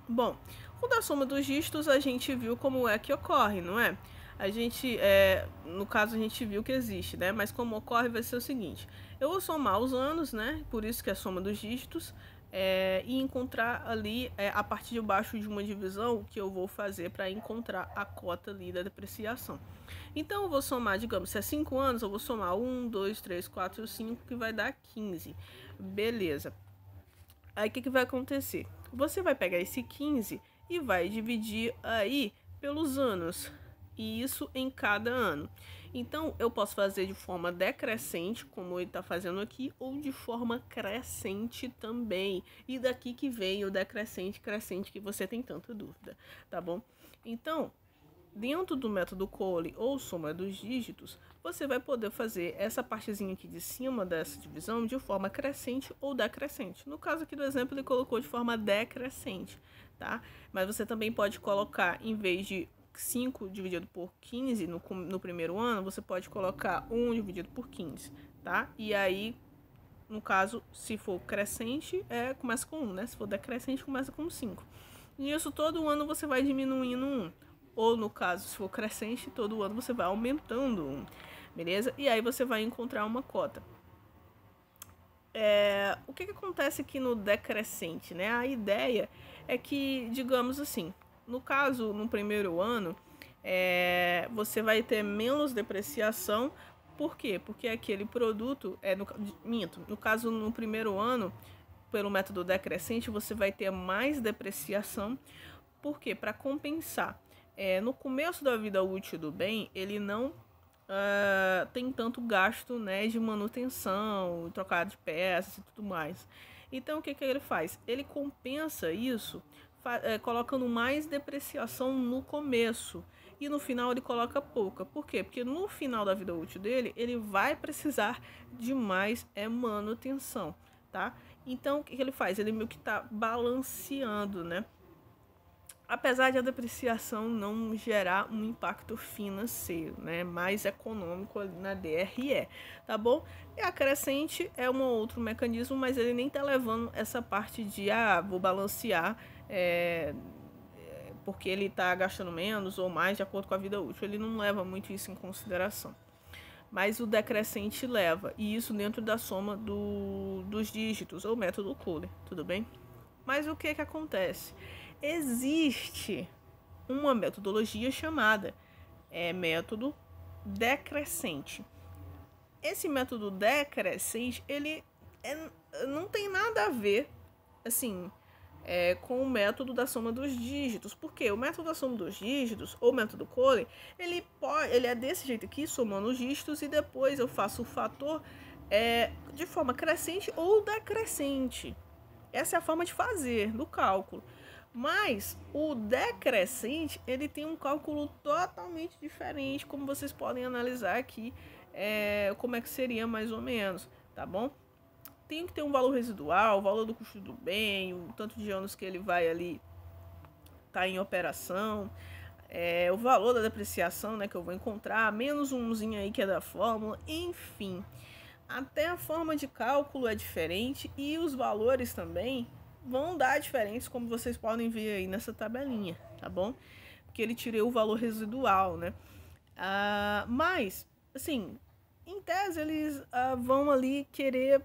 Bom, o da soma dos dígitos a gente viu como é que ocorre, não é? A gente, no caso a gente viu que existe, né? Mas como ocorre vai ser o seguinte, eu vou somar os anos, né? Por isso que é a soma dos dígitos, e encontrar ali, a partir de baixo de uma divisão, o que eu vou fazer para encontrar a cota ali da depreciação. Então eu vou somar, digamos, se é 5 anos, eu vou somar 1, 2, 3, 4, 5, que vai dar 15. Beleza. Aí o que vai acontecer? Você vai pegar esse 15 e vai dividir aí pelos anos. E isso em cada ano. Então, eu posso fazer de forma decrescente, como ele está fazendo aqui, ou de forma crescente também. E daqui que vem o decrescente, crescente, que você tem tanta dúvida, tá bom? Então, dentro do método Cole ou soma dos dígitos, você vai poder fazer essa partezinha aqui de cima dessa divisão de forma crescente ou decrescente. No caso aqui do exemplo, ele colocou de forma decrescente, tá? Mas você também pode colocar, em vez de 5 dividido por 15 no primeiro ano, você pode colocar 1 dividido por 15, tá? E aí, no caso, se for crescente, começa com 1, né? Se for decrescente, começa com 5. E isso todo ano você vai diminuindo 1. Ou no caso, se for crescente, todo ano você vai aumentando 1, beleza? E aí você vai encontrar uma cota. O que acontece aqui no decrescente, né? A ideia é que, digamos assim, no caso, no primeiro ano, você vai ter menos depreciação. Por quê? Porque aquele produto, no caso, no primeiro ano, pelo método decrescente, você vai ter mais depreciação. Por quê? Para compensar. no começo da vida útil do bem, ele não tem tanto gasto, né, de manutenção, trocar de peças e tudo mais. Então, o que ele faz? Ele compensa isso colocando mais depreciação no começo. E no final ele coloca pouca. Por quê? Porque no final da vida útil dele, ele vai precisar de mais manutenção, tá? Então, o que ele faz? Ele meio que tá balanceando, né? Apesar de a depreciação não gerar um impacto financeiro, né, mais econômico na DRE, tá bom? E a crescente é um outro mecanismo, mas ele nem tá levando essa parte de, vou balancear, porque ele tá gastando menos ou mais de acordo com a vida útil. Ele não leva muito isso em consideração. Mas o decrescente leva, e isso dentro da soma dos dígitos, ou método Kohler, tudo bem? Mas o que acontece? Existe uma metodologia chamada método decrescente. Esse método decrescente, ele não tem nada a ver, assim, com o método da soma dos dígitos. Porque o método da soma dos dígitos, ou método Kohler, ele é desse jeito aqui, somando os dígitos, e depois eu faço o fator de forma crescente ou decrescente. Essa é a forma de fazer do cálculo. Mas o decrescente, ele tem um cálculo totalmente diferente, como vocês podem analisar aqui, como é que seria mais ou menos, tá bom? Tem que ter um valor residual, o valor do custo do bem, o tanto de anos que ele vai ali tá em operação, o valor da depreciação, né, que eu vou encontrar, menos umzinho aí que é da fórmula, enfim. Até a forma de cálculo é diferente e os valores também vão dar diferentes, como vocês podem ver aí nessa tabelinha, tá bom? Porque ele tirou o valor residual, né? Mas, assim, em tese eles vão ali querer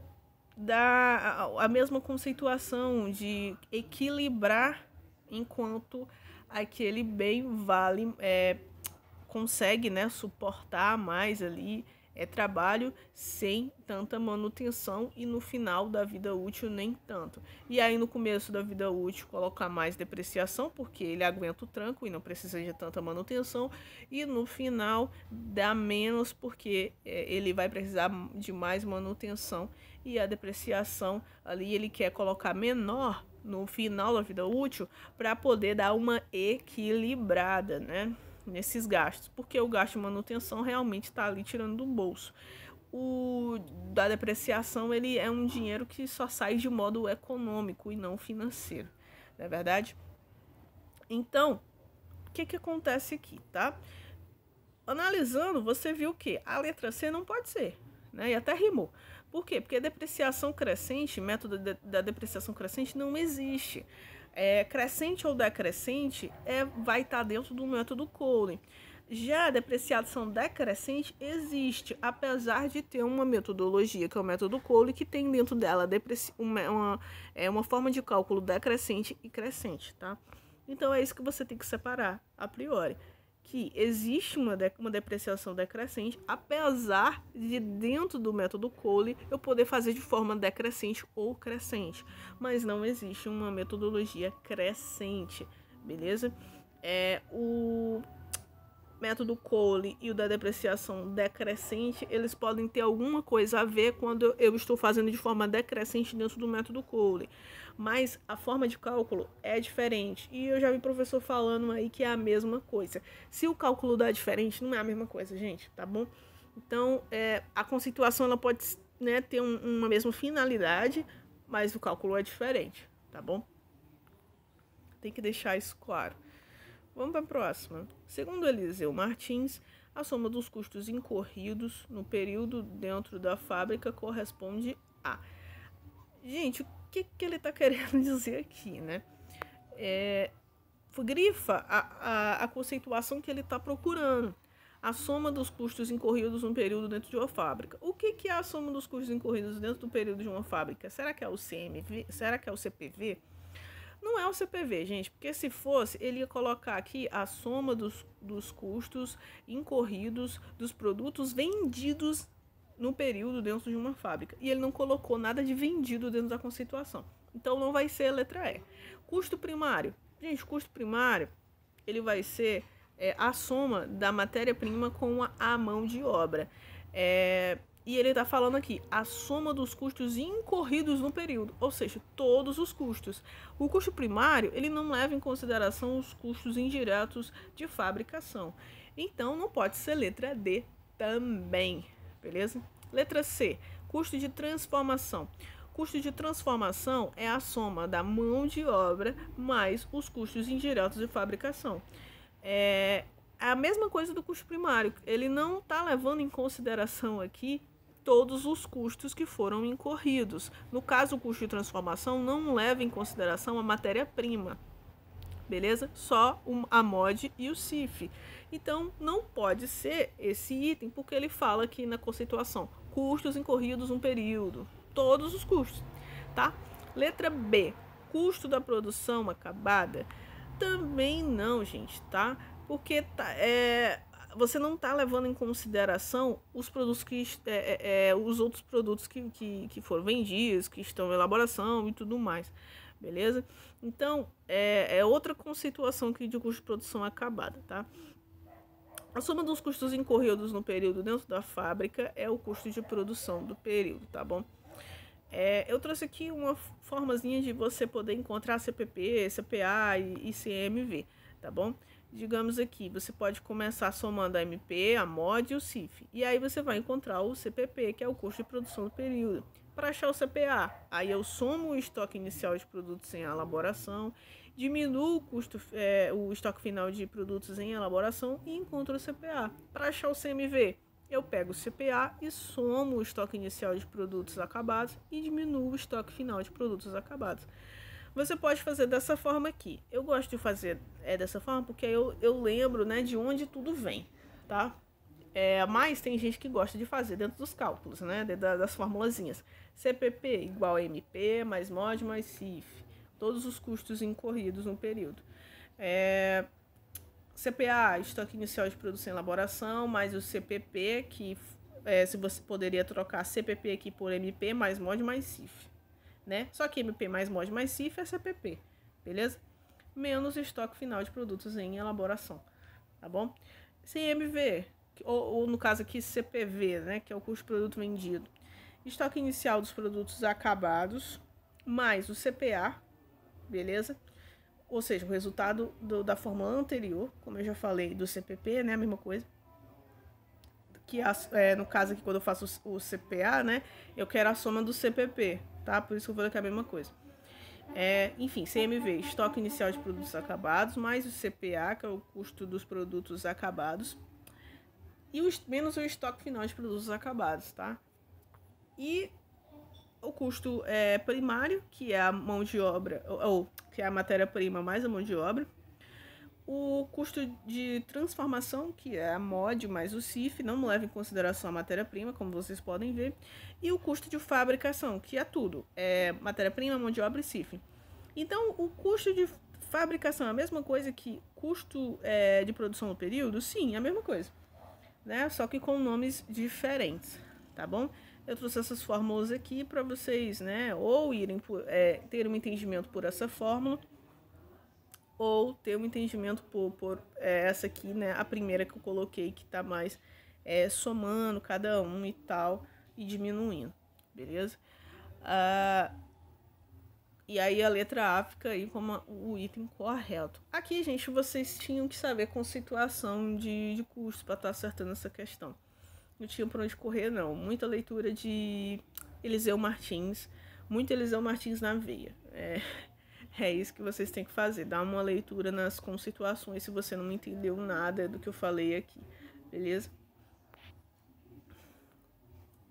dar a mesma conceituação de equilibrar enquanto aquele bem consegue, né, suportar mais ali trabalho sem tanta manutenção e no final da vida útil nem tanto. E aí no começo da vida útil colocar mais depreciação porque ele aguenta o tranco e não precisa de tanta manutenção, e no final dá menos porque ele vai precisar de mais manutenção, e a depreciação ali ele quer colocar menor no final da vida útil para poder dar uma equilibrada, né, nesses gastos, porque o gasto de manutenção realmente está ali tirando do bolso. O da depreciação, ele é um dinheiro que só sai de modo econômico e não financeiro, não é verdade? Então, o que acontece aqui, tá? Analisando, você viu que a letra C não pode ser, né? E até rimou. Por quê? Porque a depreciação crescente, método da depreciação crescente não existe. Crescente ou decrescente vai estar dentro do método Kohler. Já a depreciação decrescente existe, apesar de ter uma metodologia, que é o método Kohler, que tem dentro dela uma forma de cálculo decrescente e crescente, tá? Então é isso que você tem que separar a priori, que existe uma depreciação decrescente, apesar de dentro do método Kohler eu poder fazer de forma decrescente ou crescente, mas não existe uma metodologia crescente, beleza? O método Kohler e o da depreciação decrescente, eles podem ter alguma coisa a ver quando eu estou fazendo de forma decrescente dentro do método Kohler, mas a forma de cálculo é diferente, e eu já vi professor falando aí que é a mesma coisa. Se o cálculo dá diferente, não é a mesma coisa, gente, tá bom? Então, a conceituação ela pode, né, ter uma mesma finalidade, mas o cálculo é diferente, tá bom? Tem que deixar isso claro. Vamos para a próxima. Segundo Eliseu Martins, a soma dos custos incorridos no período dentro da fábrica corresponde a... Gente, o que ele está querendo dizer aqui, né? Grifa a conceituação que ele está procurando. A soma dos custos incorridos no período dentro de uma fábrica. O que é a soma dos custos incorridos dentro do período de uma fábrica? Será que é o CMV? Será que é o CPV? Não é o CPV, gente, porque se fosse, ele ia colocar aqui a soma dos custos incorridos dos produtos vendidos no período dentro de uma fábrica. E ele não colocou nada de vendido dentro da conceituação. Então não vai ser a letra E. Custo primário. Gente, custo primário, ele vai ser a soma da matéria-prima com a mão de obra. E ele está falando aqui, a soma dos custos incorridos no período, ou seja, todos os custos. O custo primário, ele não leva em consideração os custos indiretos de fabricação. Então, não pode ser letra D também, beleza? Letra C, custo de transformação. Custo de transformação é a soma da mão de obra mais os custos indiretos de fabricação. É a mesma coisa do custo primário, ele não está levando em consideração aqui todos os custos que foram incorridos. No caso, o custo de transformação não leva em consideração a matéria-prima, beleza? Só a MOD e o CIF. Então, não pode ser esse item, porque ele fala aqui na conceituação, custos incorridos no período, todos os custos, tá? Letra B, custo da produção acabada, também não, gente, tá? Porque você não está levando em consideração os produtos os outros produtos que foram vendidos, que estão em elaboração e tudo mais, beleza? Então, é outra conceituação aqui de custo de produção acabada, tá? A soma dos custos incorridos no período dentro da fábrica é o custo de produção do período, tá bom? Eu trouxe aqui uma formazinha de você poder encontrar CPP, CPA e CMV, tá bom? Digamos aqui, você pode começar somando a MP, a MOD e o CIF. E aí você vai encontrar o CPP, que é o custo de produção do período. Para achar o CPA, aí eu somo o estoque inicial de produtos em elaboração, diminuo o custo, o estoque final de produtos em elaboração e encontro o CPA. Para achar o CMV, eu pego o CPA e somo o estoque inicial de produtos acabados e diminuo o estoque final de produtos acabados. Você pode fazer dessa forma aqui. Eu gosto de fazer dessa forma porque eu lembro, né, de onde tudo vem, tá? Mas tem gente que gosta de fazer dentro dos cálculos, né, das formulazinhas. CPP igual a MP mais MOD mais CIF. Todos os custos incorridos no período. CPA, estoque inicial de produção e elaboração, mais o CPP, que se você poderia trocar CPP aqui por MP mais MOD mais CIF. Né? Só que MP mais MOD mais CIF é CPP, beleza? Menos o estoque final de produtos em elaboração, tá bom? CMV, ou no caso aqui CPV, né? Que é o custo de produto vendido. Estoque inicial dos produtos acabados, mais o CPA, beleza? Ou seja, o resultado da fórmula anterior, como eu já falei, do CPP, né? A mesma coisa. Que no caso aqui, quando eu faço o CPA, né? Eu quero a soma do CPP, tá? Por isso que eu falei que é a mesma coisa. Enfim, CMV, estoque inicial de produtos acabados, mais o CPA, que é o custo dos produtos acabados, e menos o estoque final de produtos acabados, tá? E o custo primário, que é a mão de obra, ou que é a matéria-prima mais a mão de obra. O custo de transformação, que é a MOD mais o CIF, não leva em consideração a matéria-prima, como vocês podem ver. E o custo de fabricação, que é tudo, matéria-prima, mão de obra e CIF. Então, o custo de fabricação é a mesma coisa que custo de produção no período? Sim, é a mesma coisa, né? Só que com nomes diferentes, tá bom? Eu trouxe essas fórmulas aqui para vocês, né, ou ter um entendimento por essa fórmula, ou ter um entendimento por essa aqui, né, a primeira que eu coloquei, que tá mais somando cada um e tal, e diminuindo, beleza? E aí a letra A fica aí como o item correto. Aqui, gente, vocês tinham que saber conceituação de custo para estar acertando essa questão. Não tinha por onde correr, não. Muita leitura de Eliseu Martins, muito Eliseu Martins na veia. É isso que vocês têm que fazer, dar uma leitura nas conceituações se você não entendeu nada do que eu falei aqui, beleza?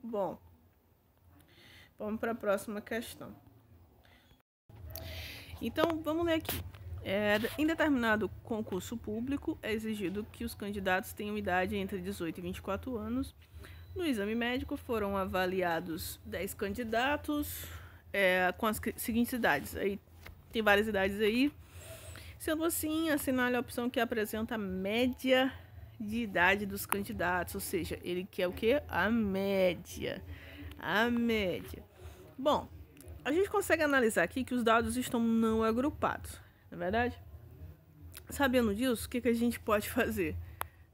Bom, vamos para a próxima questão. Então, vamos ler aqui. Em determinado concurso público, é exigido que os candidatos tenham idade entre 18 e 24 anos. No exame médico, foram avaliados 10 candidatos com as seguintes idades. Aí tem várias idades aí. Sendo assim, assinale a opção que apresenta a média de idade dos candidatos. Ou seja, ele quer o quê? A média. A média. Bom, a gente consegue analisar aqui que os dados estão não agrupados, não é verdade? Sabendo disso, o que a gente pode fazer?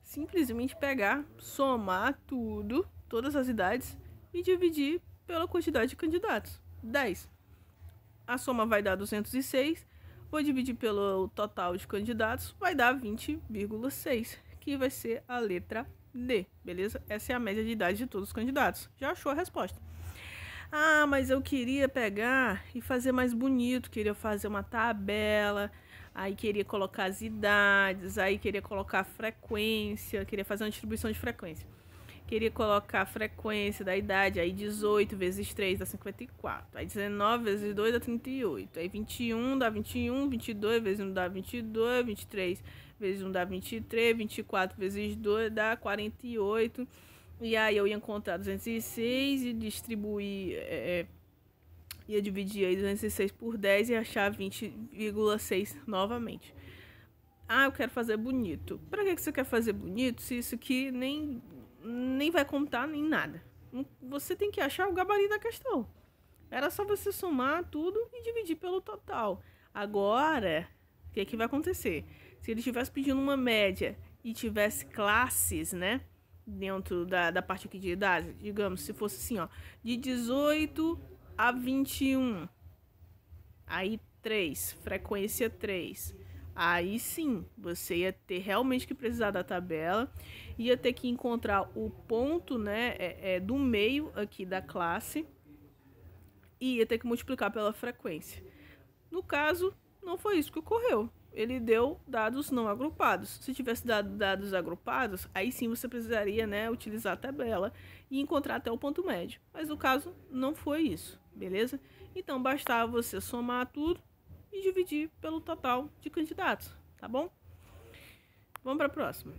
Simplesmente pegar, somar tudo, todas as idades, e dividir pela quantidade de candidatos. 10. A soma vai dar 206. Vou dividir pelo total de candidatos, vai dar 20,6, que vai ser a letra D, beleza? Essa é a média de idade de todos os candidatos. Já achou a resposta? Ah, mas eu queria pegar e fazer mais bonito, queria fazer uma tabela, aí queria colocar as idades, aí queria colocar a frequência, queria fazer uma distribuição de frequência. Queria colocar a frequência da idade, aí 18 vezes 3 dá 54, aí 19 vezes 2 dá 38, aí 21 dá 21, 22 vezes 1 dá 22, 23 vezes 1 dá 23, 24 vezes 2 dá 48, e aí eu ia encontrar 206 e distribuir, ia dividir aí 206 por 10 e achar 20,6 novamente. Ah, eu quero fazer bonito. Pra que você quer fazer bonito se isso aqui nem vai contar nem nada? Você tem que achar o gabarito da questão. Era só você somar tudo e dividir pelo total. Agora, o que vai acontecer? Se ele estivesse pedindo uma média e tivesse classes, né? Dentro da parte aqui de idade, digamos, se fosse assim, ó, de 18 a 21, aí 3, frequência 3. Aí sim, você ia ter realmente que precisar da tabela, ia ter que encontrar o ponto, né, do meio aqui da classe e ia ter que multiplicar pela frequência. No caso, não foi isso que ocorreu. Ele deu dados não agrupados. Se tivesse dado dados agrupados, aí sim você precisaria, né, utilizar a tabela e encontrar até o ponto médio. Mas no caso, não foi isso, beleza? Então, bastava você somar tudo e dividir pelo total de candidatos, tá bom? Vamos para a próxima.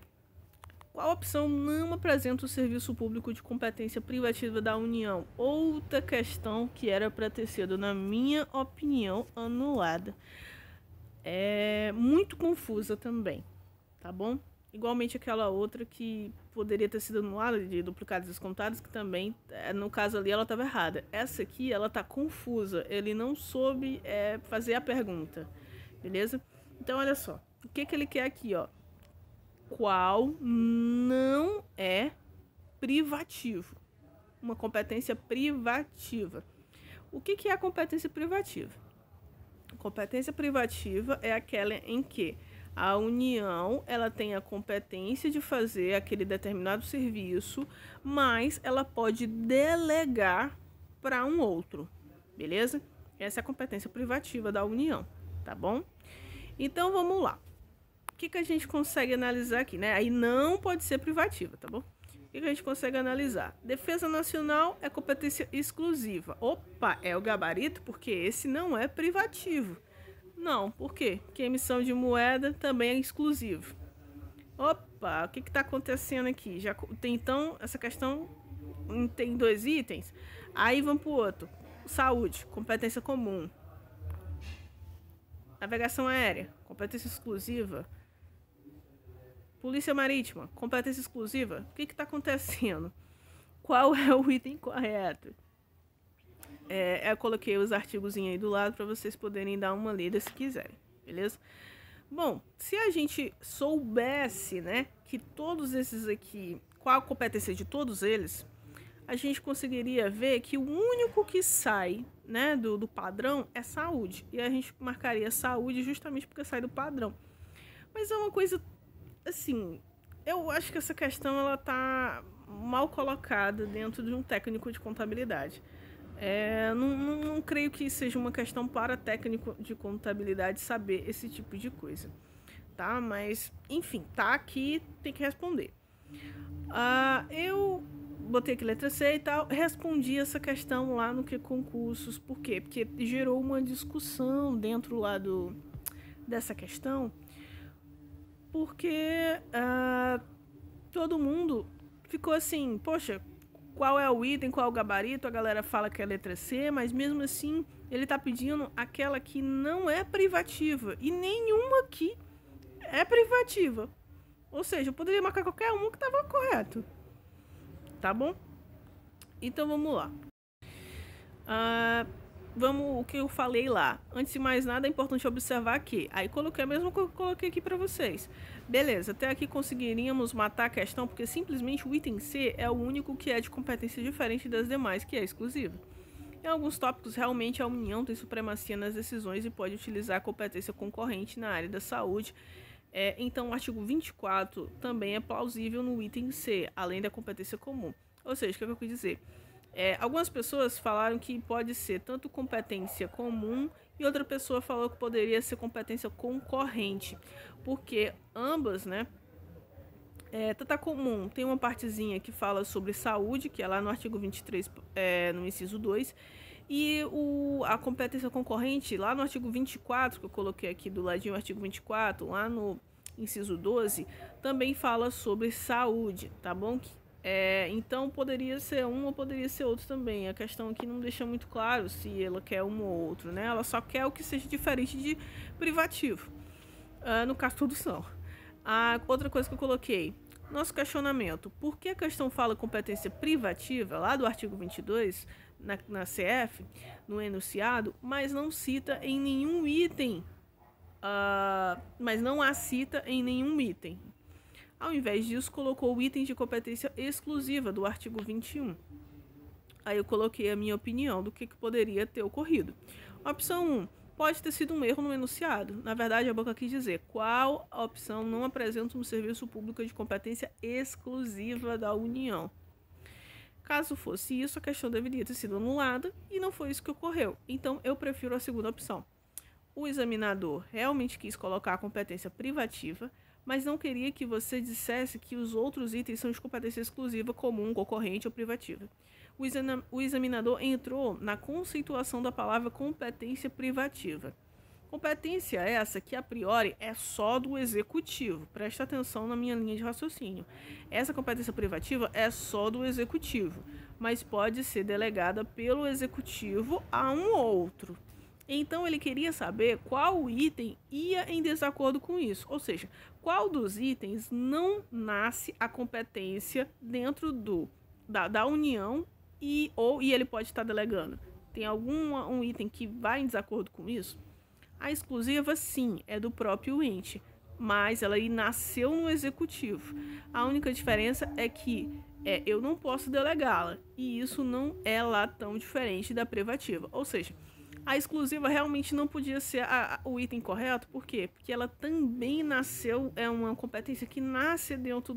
Qual opção não apresenta o serviço público de competência privativa da União? Outra questão que era para ter sido, na minha opinião, anulada. É muito confusa também, tá bom? Igualmente aquela outra que poderia ter sido anulada, de duplicados descontados, que também, no caso ali, ela estava errada. Essa aqui, ela tá confusa. Ele não soube fazer a pergunta, beleza? Então, olha só. O que ele quer aqui, ó? Qual não é privativo? Uma competência privativa. O que é a competência privativa? Competência privativa é aquela em que a União ela tem a competência de fazer aquele determinado serviço, mas ela pode delegar para um outro, beleza? Essa é a competência privativa da União, tá bom? Então vamos lá. O que a gente consegue analisar aqui, né? Aí não pode ser privativa, tá bom? O que a gente consegue analisar? Defesa nacional é competência exclusiva. Opa, é o gabarito porque esse não é privativo. Não, por quê? Porque a emissão de moeda também é exclusivo. Opa, o que está acontecendo aqui? Já tem, então, essa questão tem 2 itens. Aí vamos para o outro. Saúde, competência comum. Navegação aérea, competência exclusiva. Polícia marítima, competência exclusiva. O que está acontecendo? Qual é o item correto? Eu coloquei os artigos aí do lado para vocês poderem dar uma lida se quiserem, beleza? Bom, se a gente soubesse, né, que todos esses aqui, qual a competência de todos eles, a gente conseguiria ver que o único que sai, né, do padrão é saúde. E a gente marcaria saúde justamente porque sai do padrão. Mas é uma coisa, assim, eu acho que essa questão ela tá mal colocada dentro de um técnico de contabilidade. Não creio que seja uma questão para técnico de contabilidade saber esse tipo de coisa, tá? Mas, enfim, tá aqui, tem que responder. Eu botei aqui letra C e tal, respondi essa questão lá no que concursos. Por quê? Porque gerou uma discussão dentro lá dessa questão, porque todo mundo ficou assim, poxa, qual é o item, qual é o gabarito? A galera fala que é letra C, mas mesmo assim ele tá pedindo aquela que não é privativa. E nenhuma aqui é privativa. Ou seja, eu poderia marcar qualquer uma que tava correto. Tá bom? Então vamos lá. vamos o que eu falei lá. Antes de mais nada, é importante observar que... Aí coloquei a mesma coisa que eu coloquei aqui para vocês. Beleza, até aqui conseguiríamos matar a questão, porque simplesmente o item C é o único que é de competência diferente das demais, que é exclusivo. Em alguns tópicos, realmente a União tem supremacia nas decisões e pode utilizar a competência concorrente na área da saúde. Então, o artigo 24 também é plausível no item C, além da competência comum. Ou seja, o que eu quis dizer? Algumas pessoas falaram que pode ser tanto competência comum e outra pessoa falou que poderia ser competência concorrente, porque ambas, né? Tanto a comum tem uma partezinha que fala sobre saúde, que é lá no artigo 23, no inciso 2, e a competência concorrente, lá no artigo 24, que eu coloquei aqui do ladinho, o artigo 24, lá no inciso 12, também fala sobre saúde, tá bom? Então poderia ser um ou poderia ser outro também. A questão aqui não deixa muito claro se ela quer um ou outro, né? Ela só quer o que seja diferente de privativo. No caso, todos são. Outra coisa que eu coloquei, nosso questionamento. Por que a questão fala competência privativa, lá do artigo 22, na CF, no enunciado, mas não cita em nenhum item, mas não a cita em nenhum item? Ao invés disso, colocou o item de competência exclusiva do artigo 21. Aí eu coloquei a minha opinião do que poderia ter ocorrido. Opção 1. Pode ter sido um erro no enunciado. Na verdade, a boca quis dizer qual a opção não apresenta um serviço público de competência exclusiva da União. Caso fosse isso, a questão deveria ter sido anulada e não foi isso que ocorreu. Então, eu prefiro a segunda opção. O examinador realmente quis colocar a competência privativa, mas não queria que você dissesse que os outros itens são de competência exclusiva, comum, concorrente ou privativa. O examinador entrou na conceituação da palavra competência privativa. Competência essa que, a priori, é só do executivo. Presta atenção na minha linha de raciocínio. Essa competência privativa é só do executivo, mas pode ser delegada pelo executivo a um outro. Então, ele queria saber qual item ia em desacordo com isso. Ou seja, qual dos itens não nasce a competência dentro da União e ele pode estar delegando. Tem algum item que vai em desacordo com isso? A exclusiva, sim, é do próprio ente, mas ela nasceu no executivo. A única diferença é que eu não posso delegá-la, e isso não é lá tão diferente da privativa. Ou seja, a exclusiva realmente não podia ser o item correto. Por quê? Porque ela também nasceu, é uma competência que nasce dentro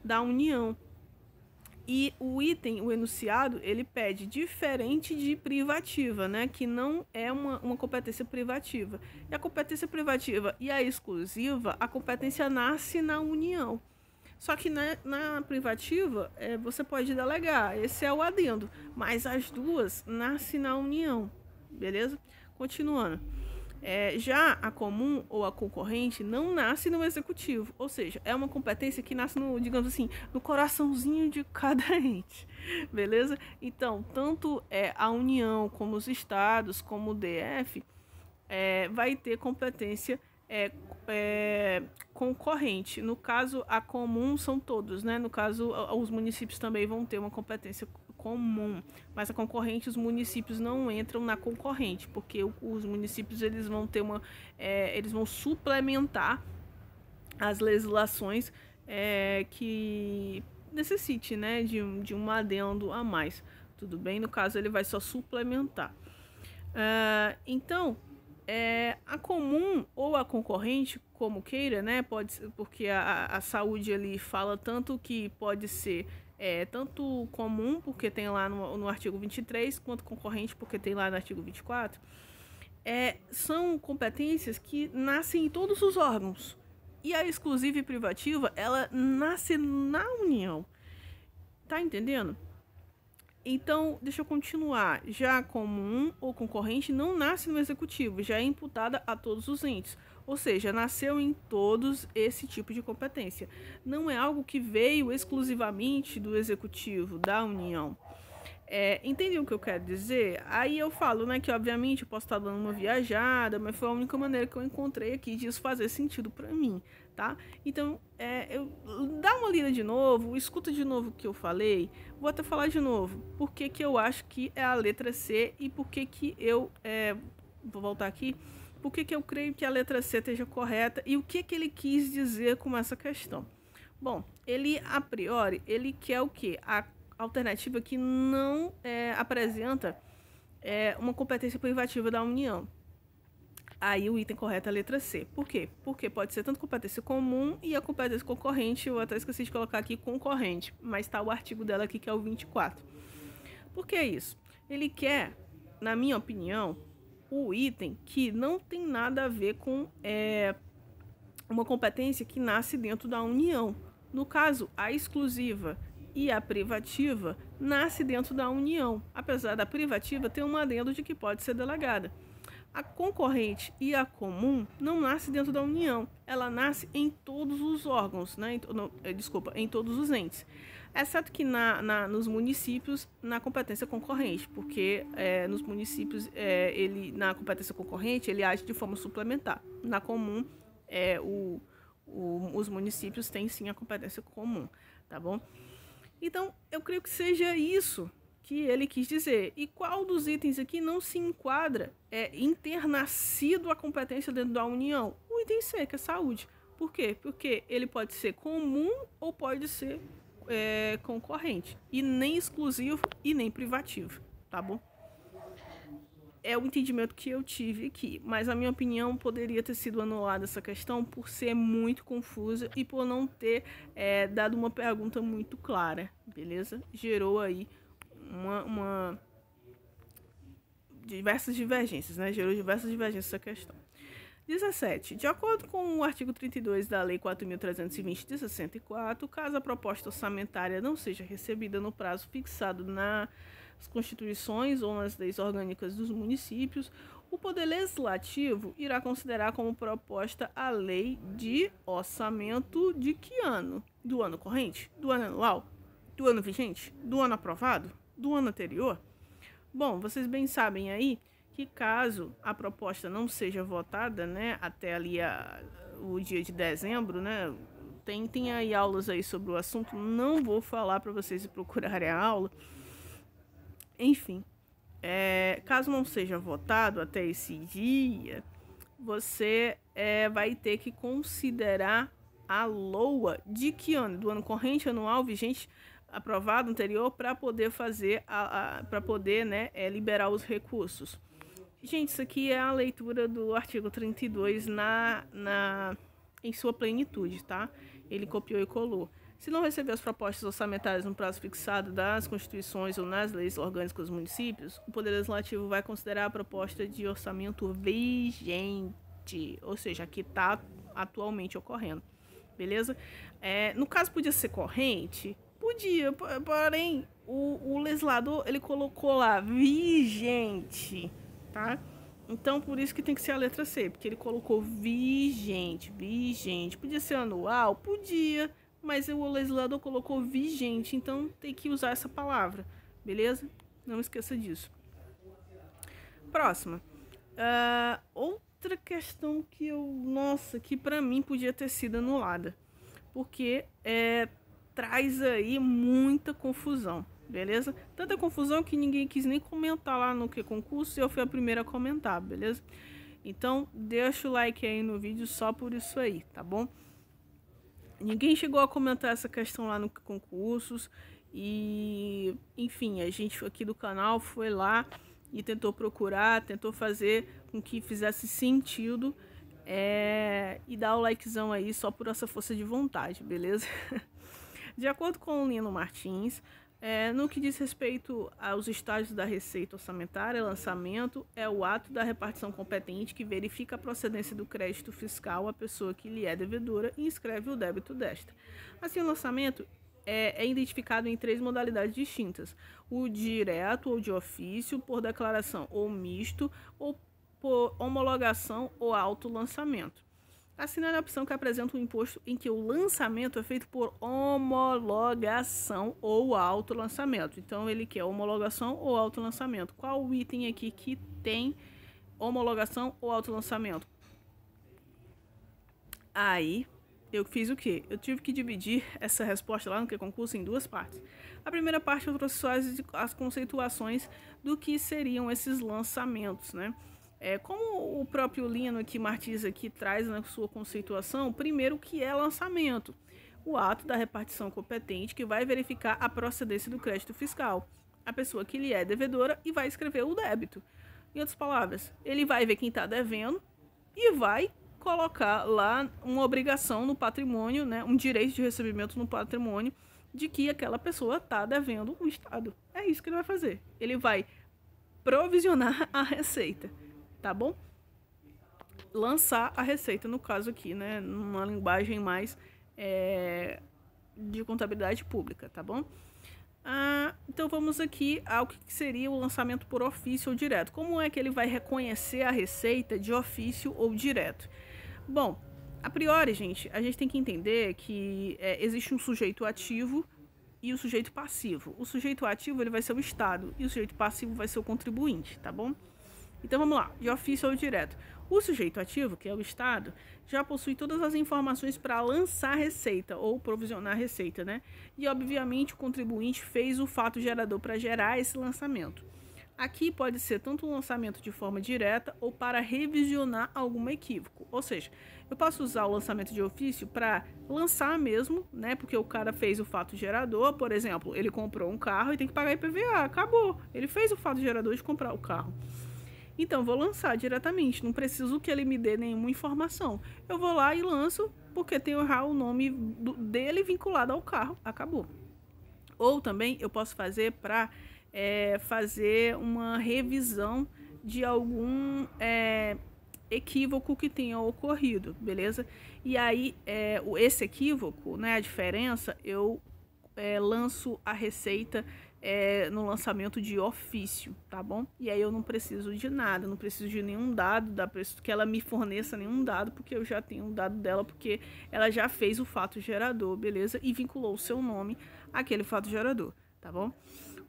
da União. E o item, o enunciado, ele pede diferente de privativa, né? Que não é uma competência privativa. E a competência privativa e a exclusiva, a competência nasce na União. Só que na privativa, você pode delegar, esse é o adendo, mas as duas nascem na União, beleza? Continuando. Já a comum ou a concorrente não nasce no executivo, ou seja, é uma competência que nasce no, digamos assim, no coraçãozinho de cada ente, beleza? Então, tanto a União, como os estados, como o DF, vai ter competência concorrente. No caso, a comum são todos, né? No caso, os municípios também vão ter uma competência comum, mas a concorrente, os municípios não entram na concorrente, porque os municípios eles vão ter eles vão suplementar as legislações que necessite, né, de um adendo a mais. Tudo bem? No caso, ele vai só suplementar. Então, a comum ou a concorrente, como queira, né? Pode ser, porque a saúde ali fala tanto que pode ser tanto comum, porque tem lá no artigo 23, quanto concorrente, porque tem lá no artigo 24. São competências que nascem em todos os órgãos. E a exclusiva e privativa, ela nasce na União. Tá entendendo? Então, deixa eu continuar. Já a comum ou concorrente não nasce no executivo, já é imputada a todos os entes. Ou seja, nasceu em todos esse tipo de competência. Não é algo que veio exclusivamente do executivo, da União. Entendeu o que eu quero dizer? Aí eu falo, né, que obviamente eu posso estar dando uma viajada, mas foi a única maneira que eu encontrei aqui de isso fazer sentido para mim, tá? Então, dá uma lida de novo, escuta de novo o que eu falei, vou até falar de novo, por que que eu acho que é a letra C e por que que vou voltar aqui, por que que eu creio que a letra C esteja correta e o que que ele quis dizer com essa questão. Bom, ele, a priori, ele quer o quê? A alternativa que não apresenta uma competência privativa da União. Aí o item correto é a letra C. Por quê? Porque pode ser tanto competência comum e a competência concorrente, eu até esqueci de colocar aqui concorrente, mas está o artigo dela aqui que é o 24. Por que isso? Ele quer, na minha opinião, o item que não tem nada a ver com uma competência que nasce dentro da União. No caso, a exclusiva e a privativa nasce dentro da União, apesar da privativa ter um adendo de que pode ser delegada. A concorrente e a comum não nasce dentro da União, ela nasce em todos os órgãos, né? Em todos os entes, exceto que nos municípios, na competência concorrente, porque nos municípios, na competência concorrente, ele age de forma suplementar. Na comum, os municípios têm sim a competência comum, tá bom? Então, eu creio que seja isso que ele quis dizer. E qual dos itens aqui não se enquadra em ter nascido a competência dentro da União? O item C, que é saúde. Por quê? Porque ele pode ser comum ou pode ser concorrente. E nem exclusivo e nem privativo, tá bom? É o entendimento que eu tive aqui, mas a minha opinião poderia ter sido anulada essa questão por ser muito confusa e por não ter dado uma pergunta muito clara, beleza? Gerou aí diversas divergências, né? Gerou diversas divergências essa questão. 17. De acordo com o artigo 32 da Lei 4.320 de 64, caso a proposta orçamentária não seja recebida no prazo fixado nas constituições ou nas leis orgânicas dos municípios, o Poder Legislativo irá considerar como proposta a lei de orçamento de que ano? Do ano corrente? Do ano anual? Do ano vigente? Do ano aprovado? Do ano anterior? Bom, vocês bem sabem aí que caso a proposta não seja votada, né, até ali o dia de dezembro, né, tem aí aulas aí sobre o assunto, não vou falar para vocês procurarem a aula. Enfim, caso não seja votado até esse dia, você vai ter que considerar a LOA de que ano? Do ano corrente, anual, vigente, aprovado, anterior, para poder fazer, para poder, né, liberar os recursos. Gente, isso aqui é a leitura do artigo 32 em sua plenitude, tá? Ele copiou e colou. Se não receber as propostas orçamentárias no prazo fixado das constituições ou nas leis orgânicas dos municípios, o Poder Legislativo vai considerar a proposta de orçamento vigente, ou seja, a que está atualmente ocorrendo, beleza? No caso, podia ser corrente? Podia, porém, o legislador, ele colocou lá vigente, tá? Então, por isso que tem que ser a letra C, porque ele colocou vigente. Podia ser anual? Podia, mas o legislador colocou vigente, então tem que usar essa palavra, beleza? Não esqueça disso. Próxima. Outra questão que pra mim podia ter sido anulada, porque traz aí muita confusão. Beleza? Tanta confusão que ninguém quis nem comentar lá no concurso e eu fui a primeira a comentar, beleza? Então, deixa o like aí no vídeo só por isso aí, tá bom? Ninguém chegou a comentar essa questão lá no concursos e, enfim, a gente aqui do canal foi lá e tentou procurar, tentou fazer com que fizesse sentido e dar o likezão aí só por essa força de vontade, beleza? De acordo com o Lino Martins, no que diz respeito aos estágios da receita orçamentária, lançamento é o ato da repartição competente que verifica a procedência do crédito fiscal à pessoa que lhe é devedora e inscreve o débito desta. Assim, o lançamento é identificado em 3 modalidades distintas: o direto ou de ofício, por declaração ou misto, ou por homologação ou autolançamento. Assinale a opção que apresenta um imposto em que o lançamento é feito por homologação ou autolançamento. Então, ele quer homologação ou autolançamento. Qual o item aqui que tem homologação ou autolançamento? Aí, eu fiz o quê? Eu tive que dividir essa resposta lá no que concurso em duas partes. A primeira parte eu trouxe só as conceituações do que seriam esses lançamentos, né? Como o próprio Lino aqui, Martins aqui traz na sua conceituação, primeiro que é lançamento, o ato da repartição competente que vai verificar a procedência do crédito fiscal, a pessoa que lhe é devedora e vai escrever o débito. Em outras palavras, ele vai ver quem está devendo e vai colocar lá uma obrigação no patrimônio, né, um direito de recebimento no patrimônio de que aquela pessoa está devendo o Estado. É isso que ele vai fazer. Ele vai provisionar a receita. Tá bom? Lançar a receita, no caso aqui, né? Numa linguagem mais de contabilidade pública, tá bom? Então vamos aqui ao que seria o lançamento por ofício ou direto. Como é que ele vai reconhecer a receita de ofício ou direto? Bom, a priori, gente, a gente tem que entender que existe um sujeito ativo e o sujeito passivo. O sujeito ativo ele vai ser o Estado e o sujeito passivo vai ser o contribuinte, tá bom? Então vamos lá, de ofício ou direto. O sujeito ativo, que é o Estado, já possui todas as informações para lançar a receita ou provisionar a receita, né? E obviamente o contribuinte fez o fato gerador para gerar esse lançamento. Aqui pode ser tanto um lançamento de forma direta ou para revisionar algum equívoco. Ou seja, eu posso usar o lançamento de ofício para lançar mesmo, né? Porque o cara fez o fato gerador, por exemplo, ele comprou um carro e tem que pagar IPVA, acabou. Ele fez o fato gerador de comprar o carro. Então, vou lançar diretamente, não preciso que ele me dê nenhuma informação. Eu vou lá e lanço, porque tem o nome dele vinculado ao carro, acabou. Ou também eu posso fazer para fazer uma revisão de algum equívoco que tenha ocorrido, beleza? E aí, esse equívoco, né, a diferença, eu lanço a receita no lançamento de ofício, tá bom? E aí eu não preciso de nada, não preciso de nenhum dado da pessoa, que ela me forneça nenhum dado, porque eu já tenho um dado dela, porque ela já fez o fato gerador, beleza? E vinculou o seu nome àquele fato gerador, tá bom?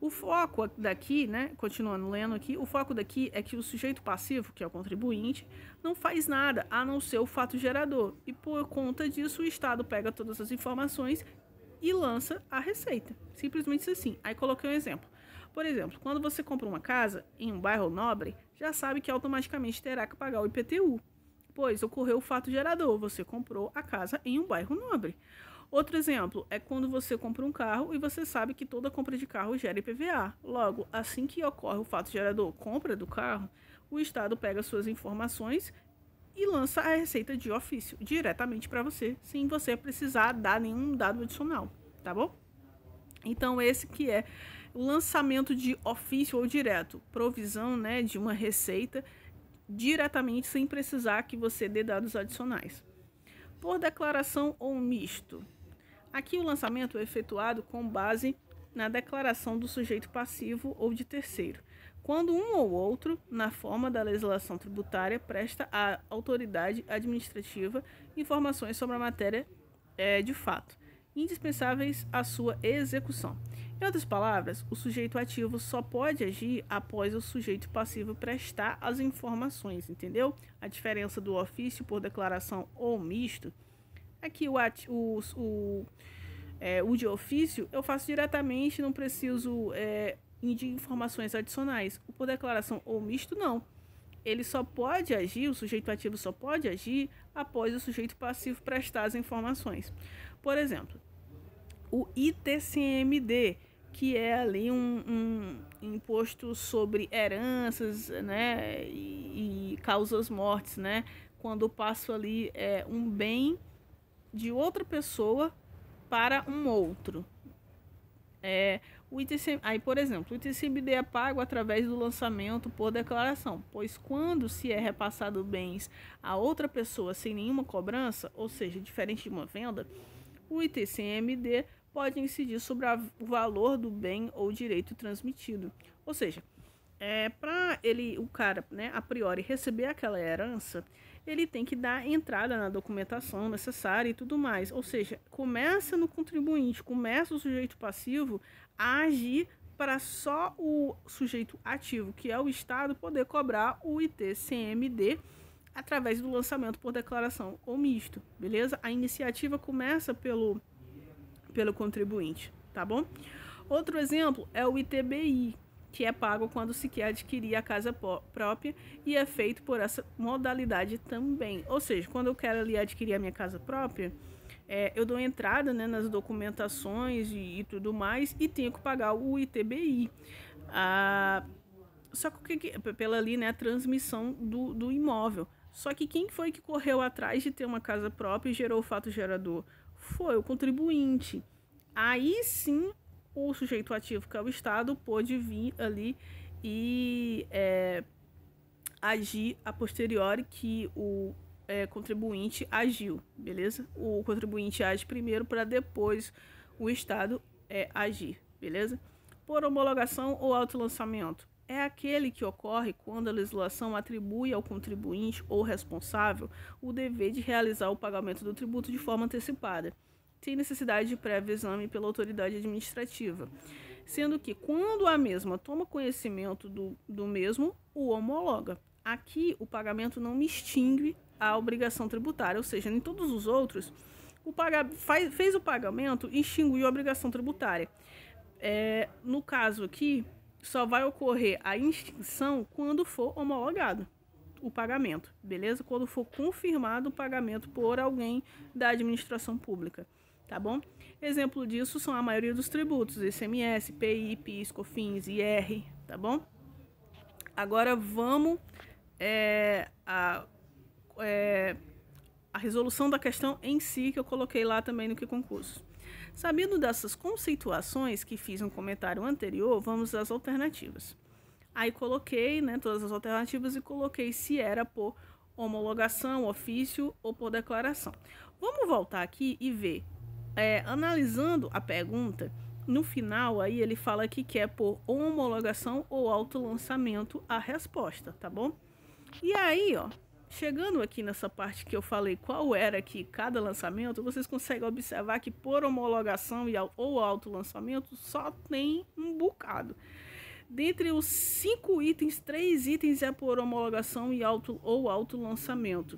O foco daqui, né, continuando lendo aqui, o foco daqui é que o sujeito passivo, que é o contribuinte, não faz nada a não ser o fato gerador. E por conta disso, o Estado pega todas as informações e lança a receita. Simplesmente assim. Aí coloquei um exemplo. Por exemplo, quando você compra uma casa em um bairro nobre, já sabe que automaticamente terá que pagar o IPTU, pois ocorreu o fato gerador, você comprou a casa em um bairro nobre. Outro exemplo é quando você compra um carro e você sabe que toda compra de carro gera IPVA. Logo, assim que ocorre o fato gerador, compra do carro, o Estado pega suas informações e lança a receita de ofício diretamente para você, sem você precisar dar nenhum dado adicional, tá bom? Então esse que é o lançamento de ofício ou direto, provisão, né, de uma receita diretamente sem precisar que você dê dados adicionais. Por declaração ou misto. Aqui o lançamento é efetuado com base na declaração do sujeito passivo ou de terceiro, quando um ou outro, na forma da legislação tributária, presta à autoridade administrativa informações sobre a matéria de fato, indispensáveis à sua execução. Em outras palavras, o sujeito ativo só pode agir após o sujeito passivo prestar as informações, entendeu? A diferença do ofício por declaração ou misto é que o de ofício eu faço diretamente, não preciso de informações adicionais. O por declaração ou misto, não. Ele só pode agir, o sujeito ativo só pode agir após o sujeito passivo prestar as informações. Por exemplo, o ITCMD, que é ali um imposto sobre heranças, né, e causas mortes, né, quando eu passo ali um bem de outra pessoa para um outro. Aí, por exemplo, o ITCMD é pago através do lançamento por declaração, pois quando se é repassado bens a outra pessoa sem nenhuma cobrança, ou seja, diferente de uma venda, o ITCMD pode incidir sobre o valor do bem ou direito transmitido. Ou seja, para o cara, né, a priori receber aquela herança, ele tem que dar entrada na documentação necessária e tudo mais. Ou seja, começa no contribuinte, começa o sujeito passivo a agir para só o sujeito ativo, que é o Estado, poder cobrar o ITCMD através do lançamento por declaração ou misto, beleza? A iniciativa começa pelo contribuinte, tá bom? Outro exemplo é o ITBI, que é pago quando se quer adquirir a casa própria e é feito por essa modalidade também. Ou seja, quando eu quero ali adquirir a minha casa própria, eu dou entrada, né, nas documentações e tudo mais e tenho que pagar o ITBI. Só que pela ali, né, a transmissão do imóvel. Só que quem foi que correu atrás de ter uma casa própria e gerou o fato gerador? Foi o contribuinte. Aí sim, o sujeito ativo, que é o Estado, pôde vir ali e agir a posteriori que o contribuinte agiu, beleza? O contribuinte age primeiro para depois o Estado agir, beleza? Por homologação ou autolançamento. É aquele que ocorre quando a legislação atribui ao contribuinte ou responsável o dever de realizar o pagamento do tributo de forma antecipada, sem necessidade de prévio exame pela autoridade administrativa, sendo que quando a mesma toma conhecimento do mesmo, o homologa. Aqui, o pagamento não extingue a obrigação tributária, ou seja, em todos os outros, fez o pagamento e extinguiu a obrigação tributária. No caso aqui, só vai ocorrer a extinção quando for homologado o pagamento, beleza? Quando for confirmado o pagamento por alguém da administração pública. Tá bom? Exemplo disso são a maioria dos tributos, ICMS, PI, PIS, COFINS, IR, tá bom? Agora vamos a resolução da questão em si, que eu coloquei lá também no que concurso. Sabendo dessas conceituações que fiz no comentário anterior, vamos às alternativas. Aí coloquei, né, todas as alternativas e coloquei se era por homologação, ofício ou por declaração. Vamos voltar aqui e ver. Analisando a pergunta, no final aí ele fala aqui que é por homologação ou autolançamento a resposta, tá bom? E aí, ó, chegando aqui nessa parte que eu falei qual era aqui cada lançamento, vocês conseguem observar que por homologação ou autolançamento só tem um bocado. Dentre os 5 itens, 3 itens é por homologação ou autolançamento,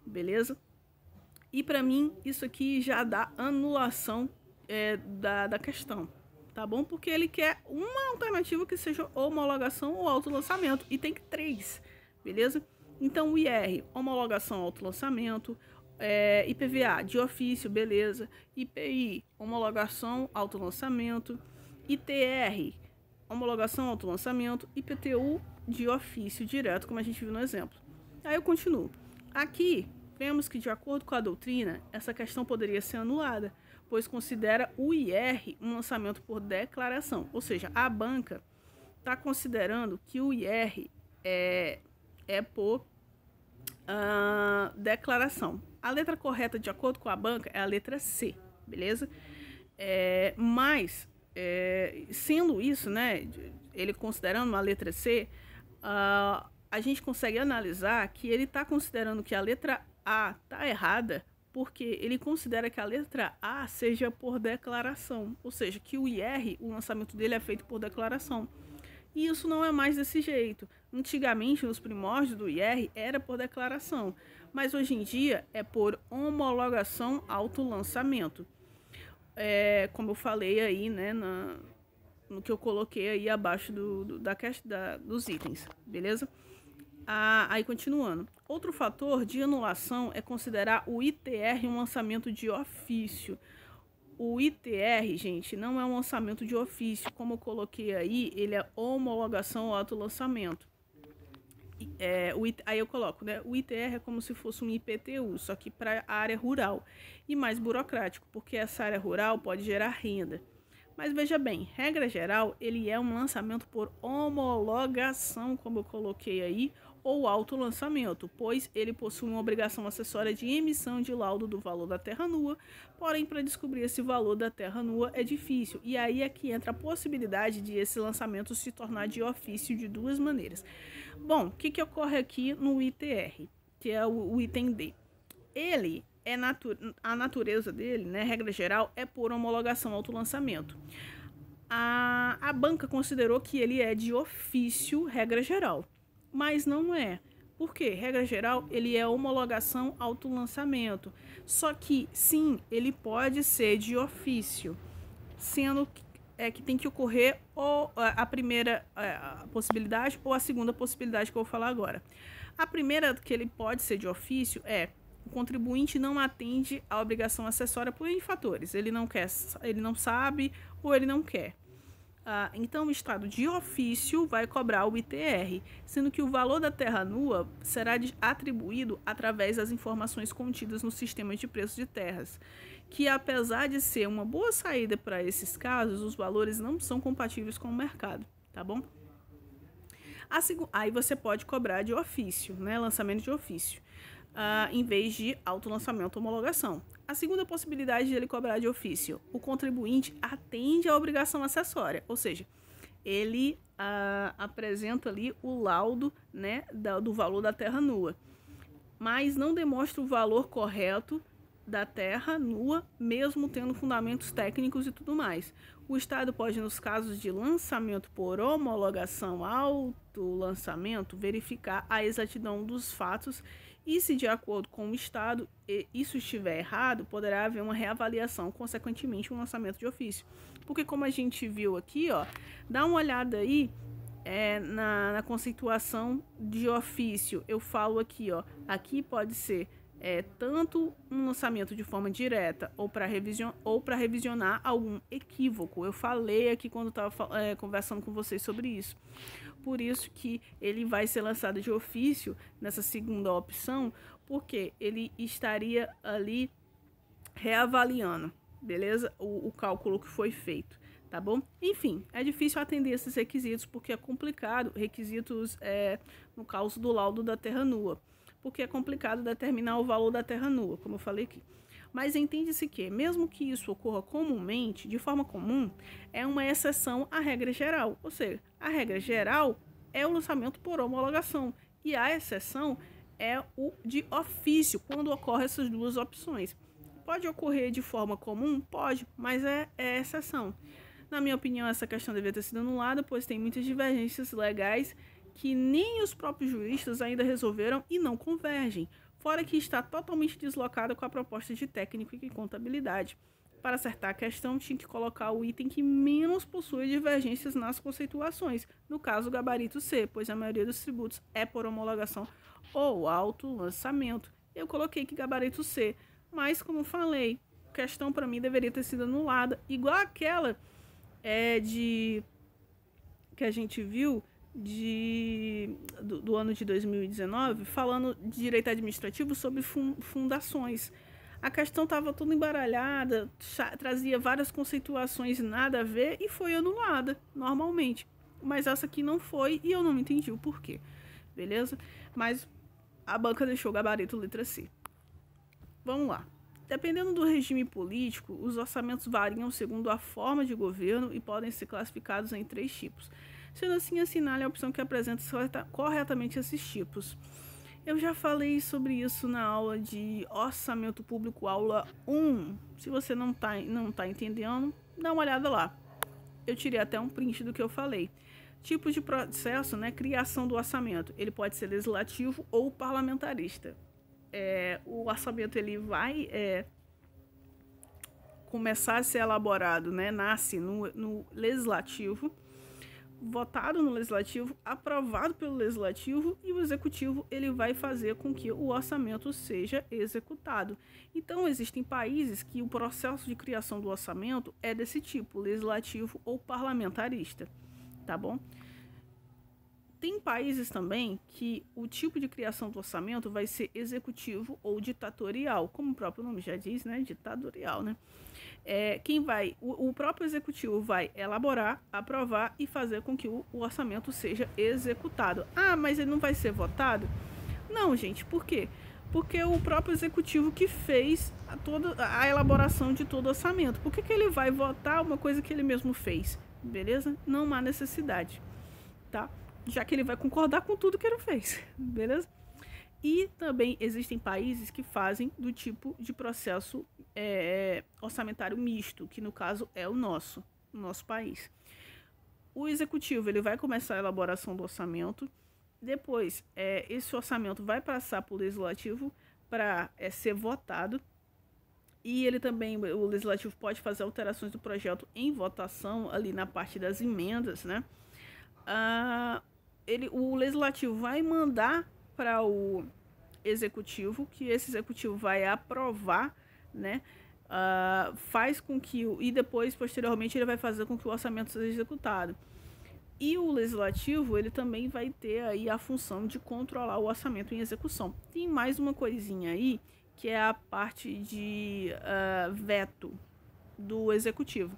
beleza? E para mim, isso aqui já dá anulação da questão, tá bom? Porque ele quer uma alternativa que seja homologação ou autolançamento. E tem 3, beleza? Então, o IR, homologação ou autolançamento. IPVA, de ofício, beleza. IPI, homologação, autolançamento. ITR, homologação, autolançamento. IPTU, de ofício, direto, como a gente viu no exemplo. Aí eu continuo. Aqui, vemos que, de acordo com a doutrina, essa questão poderia ser anulada, pois considera o IR um lançamento por declaração. Ou seja, a banca está considerando que o IR é por declaração. A letra correta, de acordo com a banca, é a letra C, beleza? Mas, sendo isso, né, ele considerando uma letra C, a gente consegue analisar que ele está considerando que a letra A está errada, porque ele considera que a letra A seja por declaração, ou seja, que o IR, o lançamento dele é feito por declaração. E isso não é mais desse jeito. Antigamente, nos primórdios do IR, era por declaração, mas hoje em dia é por homologação autolançamento. Como eu falei aí, né, no que eu coloquei aí abaixo dos itens, beleza? Aí continuando. Outro fator de anulação é considerar o ITR um lançamento de ofício. O ITR, gente, não é um lançamento de ofício. Como eu coloquei aí, ele é homologação ou autolançamento. Aí eu coloco, né? O ITR é como se fosse um IPTU, só que para a área rural. E mais burocrático, porque essa área rural pode gerar renda. Mas veja bem, regra geral, ele é um lançamento por homologação, como eu coloquei aí, ou autolançamento, pois ele possui uma obrigação acessória de emissão de laudo do valor da terra nua, porém, para descobrir esse valor da terra nua é difícil, e aí é que entra a possibilidade de esse lançamento se tornar de ofício de duas maneiras. Bom, o que ocorre aqui no ITR, que é o item D? Ele a natureza dele, né, regra geral, é por homologação autolançamento. A banca considerou que ele é de ofício, regra geral, mas não é. Por quê? Regra geral, ele é homologação autolançamento. Só que, sim, ele pode ser de ofício, sendo que tem que ocorrer ou a primeira possibilidade ou a segunda possibilidade que eu vou falar agora. A primeira, que ele pode ser de ofício, é o contribuinte não atende à obrigação acessória por N fatores. Ele não quer, ele não sabe ou ele não quer. Então, o Estado de ofício vai cobrar o ITR, sendo que o valor da terra nua será atribuído através das informações contidas no sistema de preços de terras, que apesar de ser uma boa saída para esses casos, os valores não são compatíveis com o mercado, tá bom? Aí você pode cobrar de ofício, né, lançamento de ofício, em vez de autolançamento ou homologação. A segunda possibilidade de ele cobrar de ofício, o contribuinte atende à obrigação acessória, ou seja, ele apresenta ali o laudo, né, do valor da terra nua, mas não demonstra o valor correto da terra nua, mesmo tendo fundamentos técnicos e tudo mais. O Estado pode, nos casos de lançamento por homologação, autolançamento, verificar a exatidão dos fatos e, se de acordo com o Estado isso estiver errado, poderá haver uma reavaliação, consequentemente um lançamento de ofício. Porque, como a gente viu aqui, ó, dá uma olhada aí na conceituação de ofício. Eu falo aqui, ó, aqui pode ser tanto um lançamento de forma direta ou para revisionar algum equívoco. Eu falei aqui quando estava conversando com vocês sobre isso. Por isso que ele vai ser lançado de ofício nessa segunda opção, porque ele estaria ali reavaliando, beleza? O cálculo que foi feito, tá bom? Enfim, é difícil atender esses requisitos porque é complicado, requisitos no caso do laudo da terra nua, porque é complicado determinar o valor da terra nua, como eu falei aqui. Mas entende-se que, mesmo que isso ocorra comumente, de forma comum, é uma exceção à regra geral. Ou seja, a regra geral é o lançamento por homologação e a exceção é o de ofício, quando ocorrem essas duas opções. Pode ocorrer de forma comum? Pode, mas é exceção. Na minha opinião, essa questão deveria ter sido anulada, pois tem muitas divergências legais que nem os próprios juristas ainda resolveram e não convergem, fora que está totalmente deslocada com a proposta de técnico e contabilidade. Para acertar a questão, tinha que colocar o item que menos possui divergências nas conceituações, no caso o gabarito C, pois a maioria dos tributos é por homologação ou autolançamento. Eu coloquei que gabarito C, mas como falei, a questão para mim deveria ter sido anulada, igual aquela que a gente viu do ano de 2019, falando de direito administrativo sobre fundações. A questão estava toda embaralhada, trazia várias conceituações nada a ver e foi anulada normalmente. Mas essa aqui não foi e eu não entendi o porquê. Beleza? Mas a banca deixou o gabarito letra C. Vamos lá. Dependendo do regime político, os orçamentos variam segundo a forma de governo e podem ser classificados em 3 tipos. Sendo assim, assinale a opção que apresenta corretamente esses tipos. Eu já falei sobre isso na aula de Orçamento Público, aula 1. Se você não tá entendendo, dá uma olhada lá. Eu tirei até um print do que eu falei. Tipos de processo, né? Criação do orçamento. Ele pode ser legislativo ou parlamentarista. O orçamento ele vai começar a ser elaborado, né? Nasce no legislativo, votado no legislativo, aprovado pelo legislativo, e o executivo ele vai fazer com que o orçamento seja executado. Então, existem países que o processo de criação do orçamento é desse tipo, legislativo ou parlamentarista, tá bom? Tem países também que o tipo de criação do orçamento vai ser executivo ou ditatorial, como o próprio nome já diz, né? Ditatorial, né? O próprio executivo vai elaborar, aprovar e fazer com que o orçamento seja executado. Ah, mas ele não vai ser votado? Não, gente, por quê? Porque o próprio executivo que fez toda a elaboração de todo o orçamento. Por que ele vai votar uma coisa que ele mesmo fez? Beleza? Não há necessidade, tá? Já que ele vai concordar com tudo que ele fez, beleza? E também existem países que fazem do tipo de processo orçamentário misto, que no caso é o nosso país. O executivo ele vai começar a elaboração do orçamento, depois esse orçamento vai passar para o legislativo para ser votado, e o legislativo pode fazer alterações do projeto em votação ali na parte das emendas, né? O legislativo vai mandar para o executivo, que esse executivo vai aprovar, né? Faz com que e depois, posteriormente, ele vai fazer com que o orçamento seja executado. E o legislativo, ele também vai ter aí a função de controlar o orçamento em execução. Tem mais uma coisinha aí, que é a parte de veto do executivo.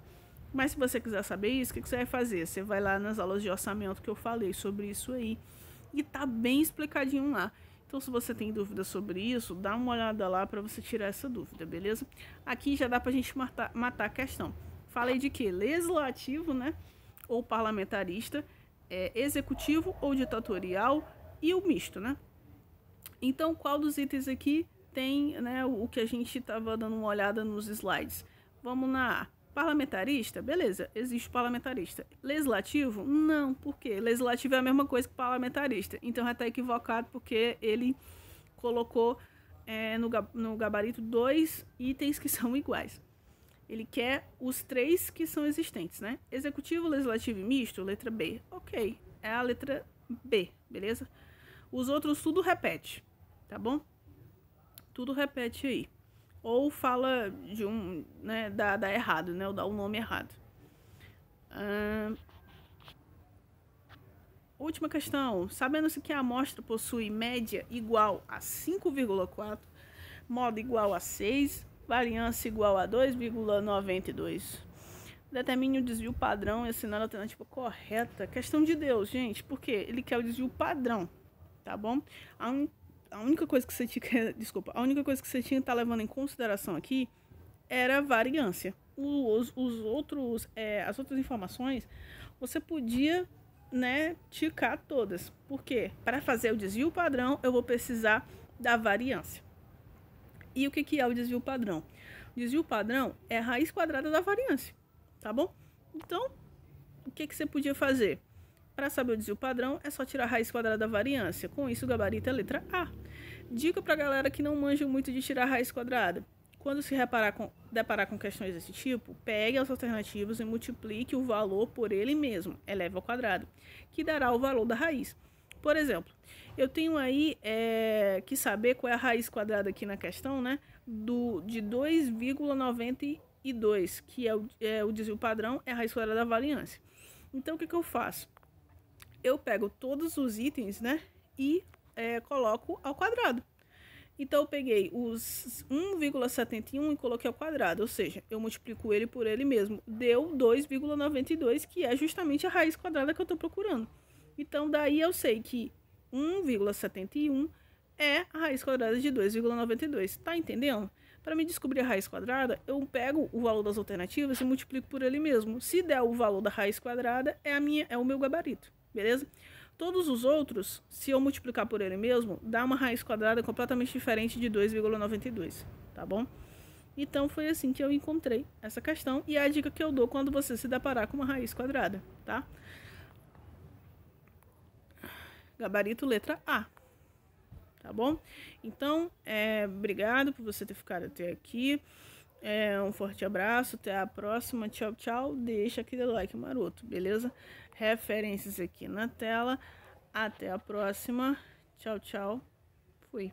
Mas se você quiser saber isso, o que você vai fazer? Você vai lá nas aulas de orçamento que eu falei sobre isso aí. E tá bem explicadinho lá. Então, se você tem dúvida sobre isso, dá uma olhada lá para você tirar essa dúvida, beleza? Aqui já dá pra gente matar a questão. Falei de quê? Legislativo, né? Ou parlamentarista, executivo ou ditatorial e o misto, né? Então, qual dos itens aqui tem, né, o que a gente estava dando uma olhada nos slides? Vamos na A. Parlamentarista? Beleza, existe parlamentarista. Legislativo? Não, por quê? Legislativo é a mesma coisa que parlamentarista. Então já está equivocado porque ele colocou no gabarito 2 itens que são iguais. Ele quer os 3 que são existentes, né? Executivo, legislativo e misto, letra B. Ok, é a letra B, beleza? Os outros tudo repete, tá bom? Tudo repete aí. Ou fala de né, dá errado, né? Ou dá o nome errado. Última questão. Sabendo-se que a amostra possui média igual a 5,4, modo igual a 6, variância igual a 2,92. Determine o desvio padrão e assinar a alternativa correta. Questão de Deus, gente. Por quê? Ele quer o desvio padrão, tá bom? A única coisa que você tinha, a única coisa que você tinha que estar levando em consideração aqui era a variância. As outras informações, você podia, né, ticar todas. Por quê? Para fazer o desvio padrão, eu vou precisar da variância. E o que é o desvio padrão? O desvio padrão é a raiz quadrada da variância, tá bom? Então, o que você podia fazer? Para saber o desvio padrão, é só tirar a raiz quadrada da variância. Com isso, o gabarito é a letra A. Dica para a galera que não manja muito de tirar a raiz quadrada. Quando se deparar com questões desse tipo, pegue as alternativas e multiplique o valor por ele mesmo, eleve ao quadrado, que dará o valor da raiz. Por exemplo, eu tenho aí que saber qual é a raiz quadrada aqui na questão, né? De 2,92, que é o desvio padrão, é a raiz quadrada da variância. Então, o que eu faço? Eu pego todos os itens, né, e coloco ao quadrado. Então, eu peguei os 1,71 e coloquei ao quadrado, ou seja, eu multiplico ele por ele mesmo. Deu 2,92, que é justamente a raiz quadrada que eu estou procurando. Então, daí eu sei que 1,71 é a raiz quadrada de 2,92. Tá entendendo? Para me descobrir a raiz quadrada, eu pego o valor das alternativas e multiplico por ele mesmo. Se der o valor da raiz quadrada, é o meu gabarito. Beleza? Todos os outros, se eu multiplicar por ele mesmo, dá uma raiz quadrada completamente diferente de 2,92, tá bom? Então, foi assim que eu encontrei essa questão e é a dica que eu dou quando você se deparar com uma raiz quadrada, tá? Gabarito letra A, tá bom? Então, obrigado por você ter ficado até aqui. Um forte abraço, até a próxima, tchau, tchau. Deixa aquele like maroto, beleza? Referências aqui na tela. Até a próxima. Tchau, tchau. Fui.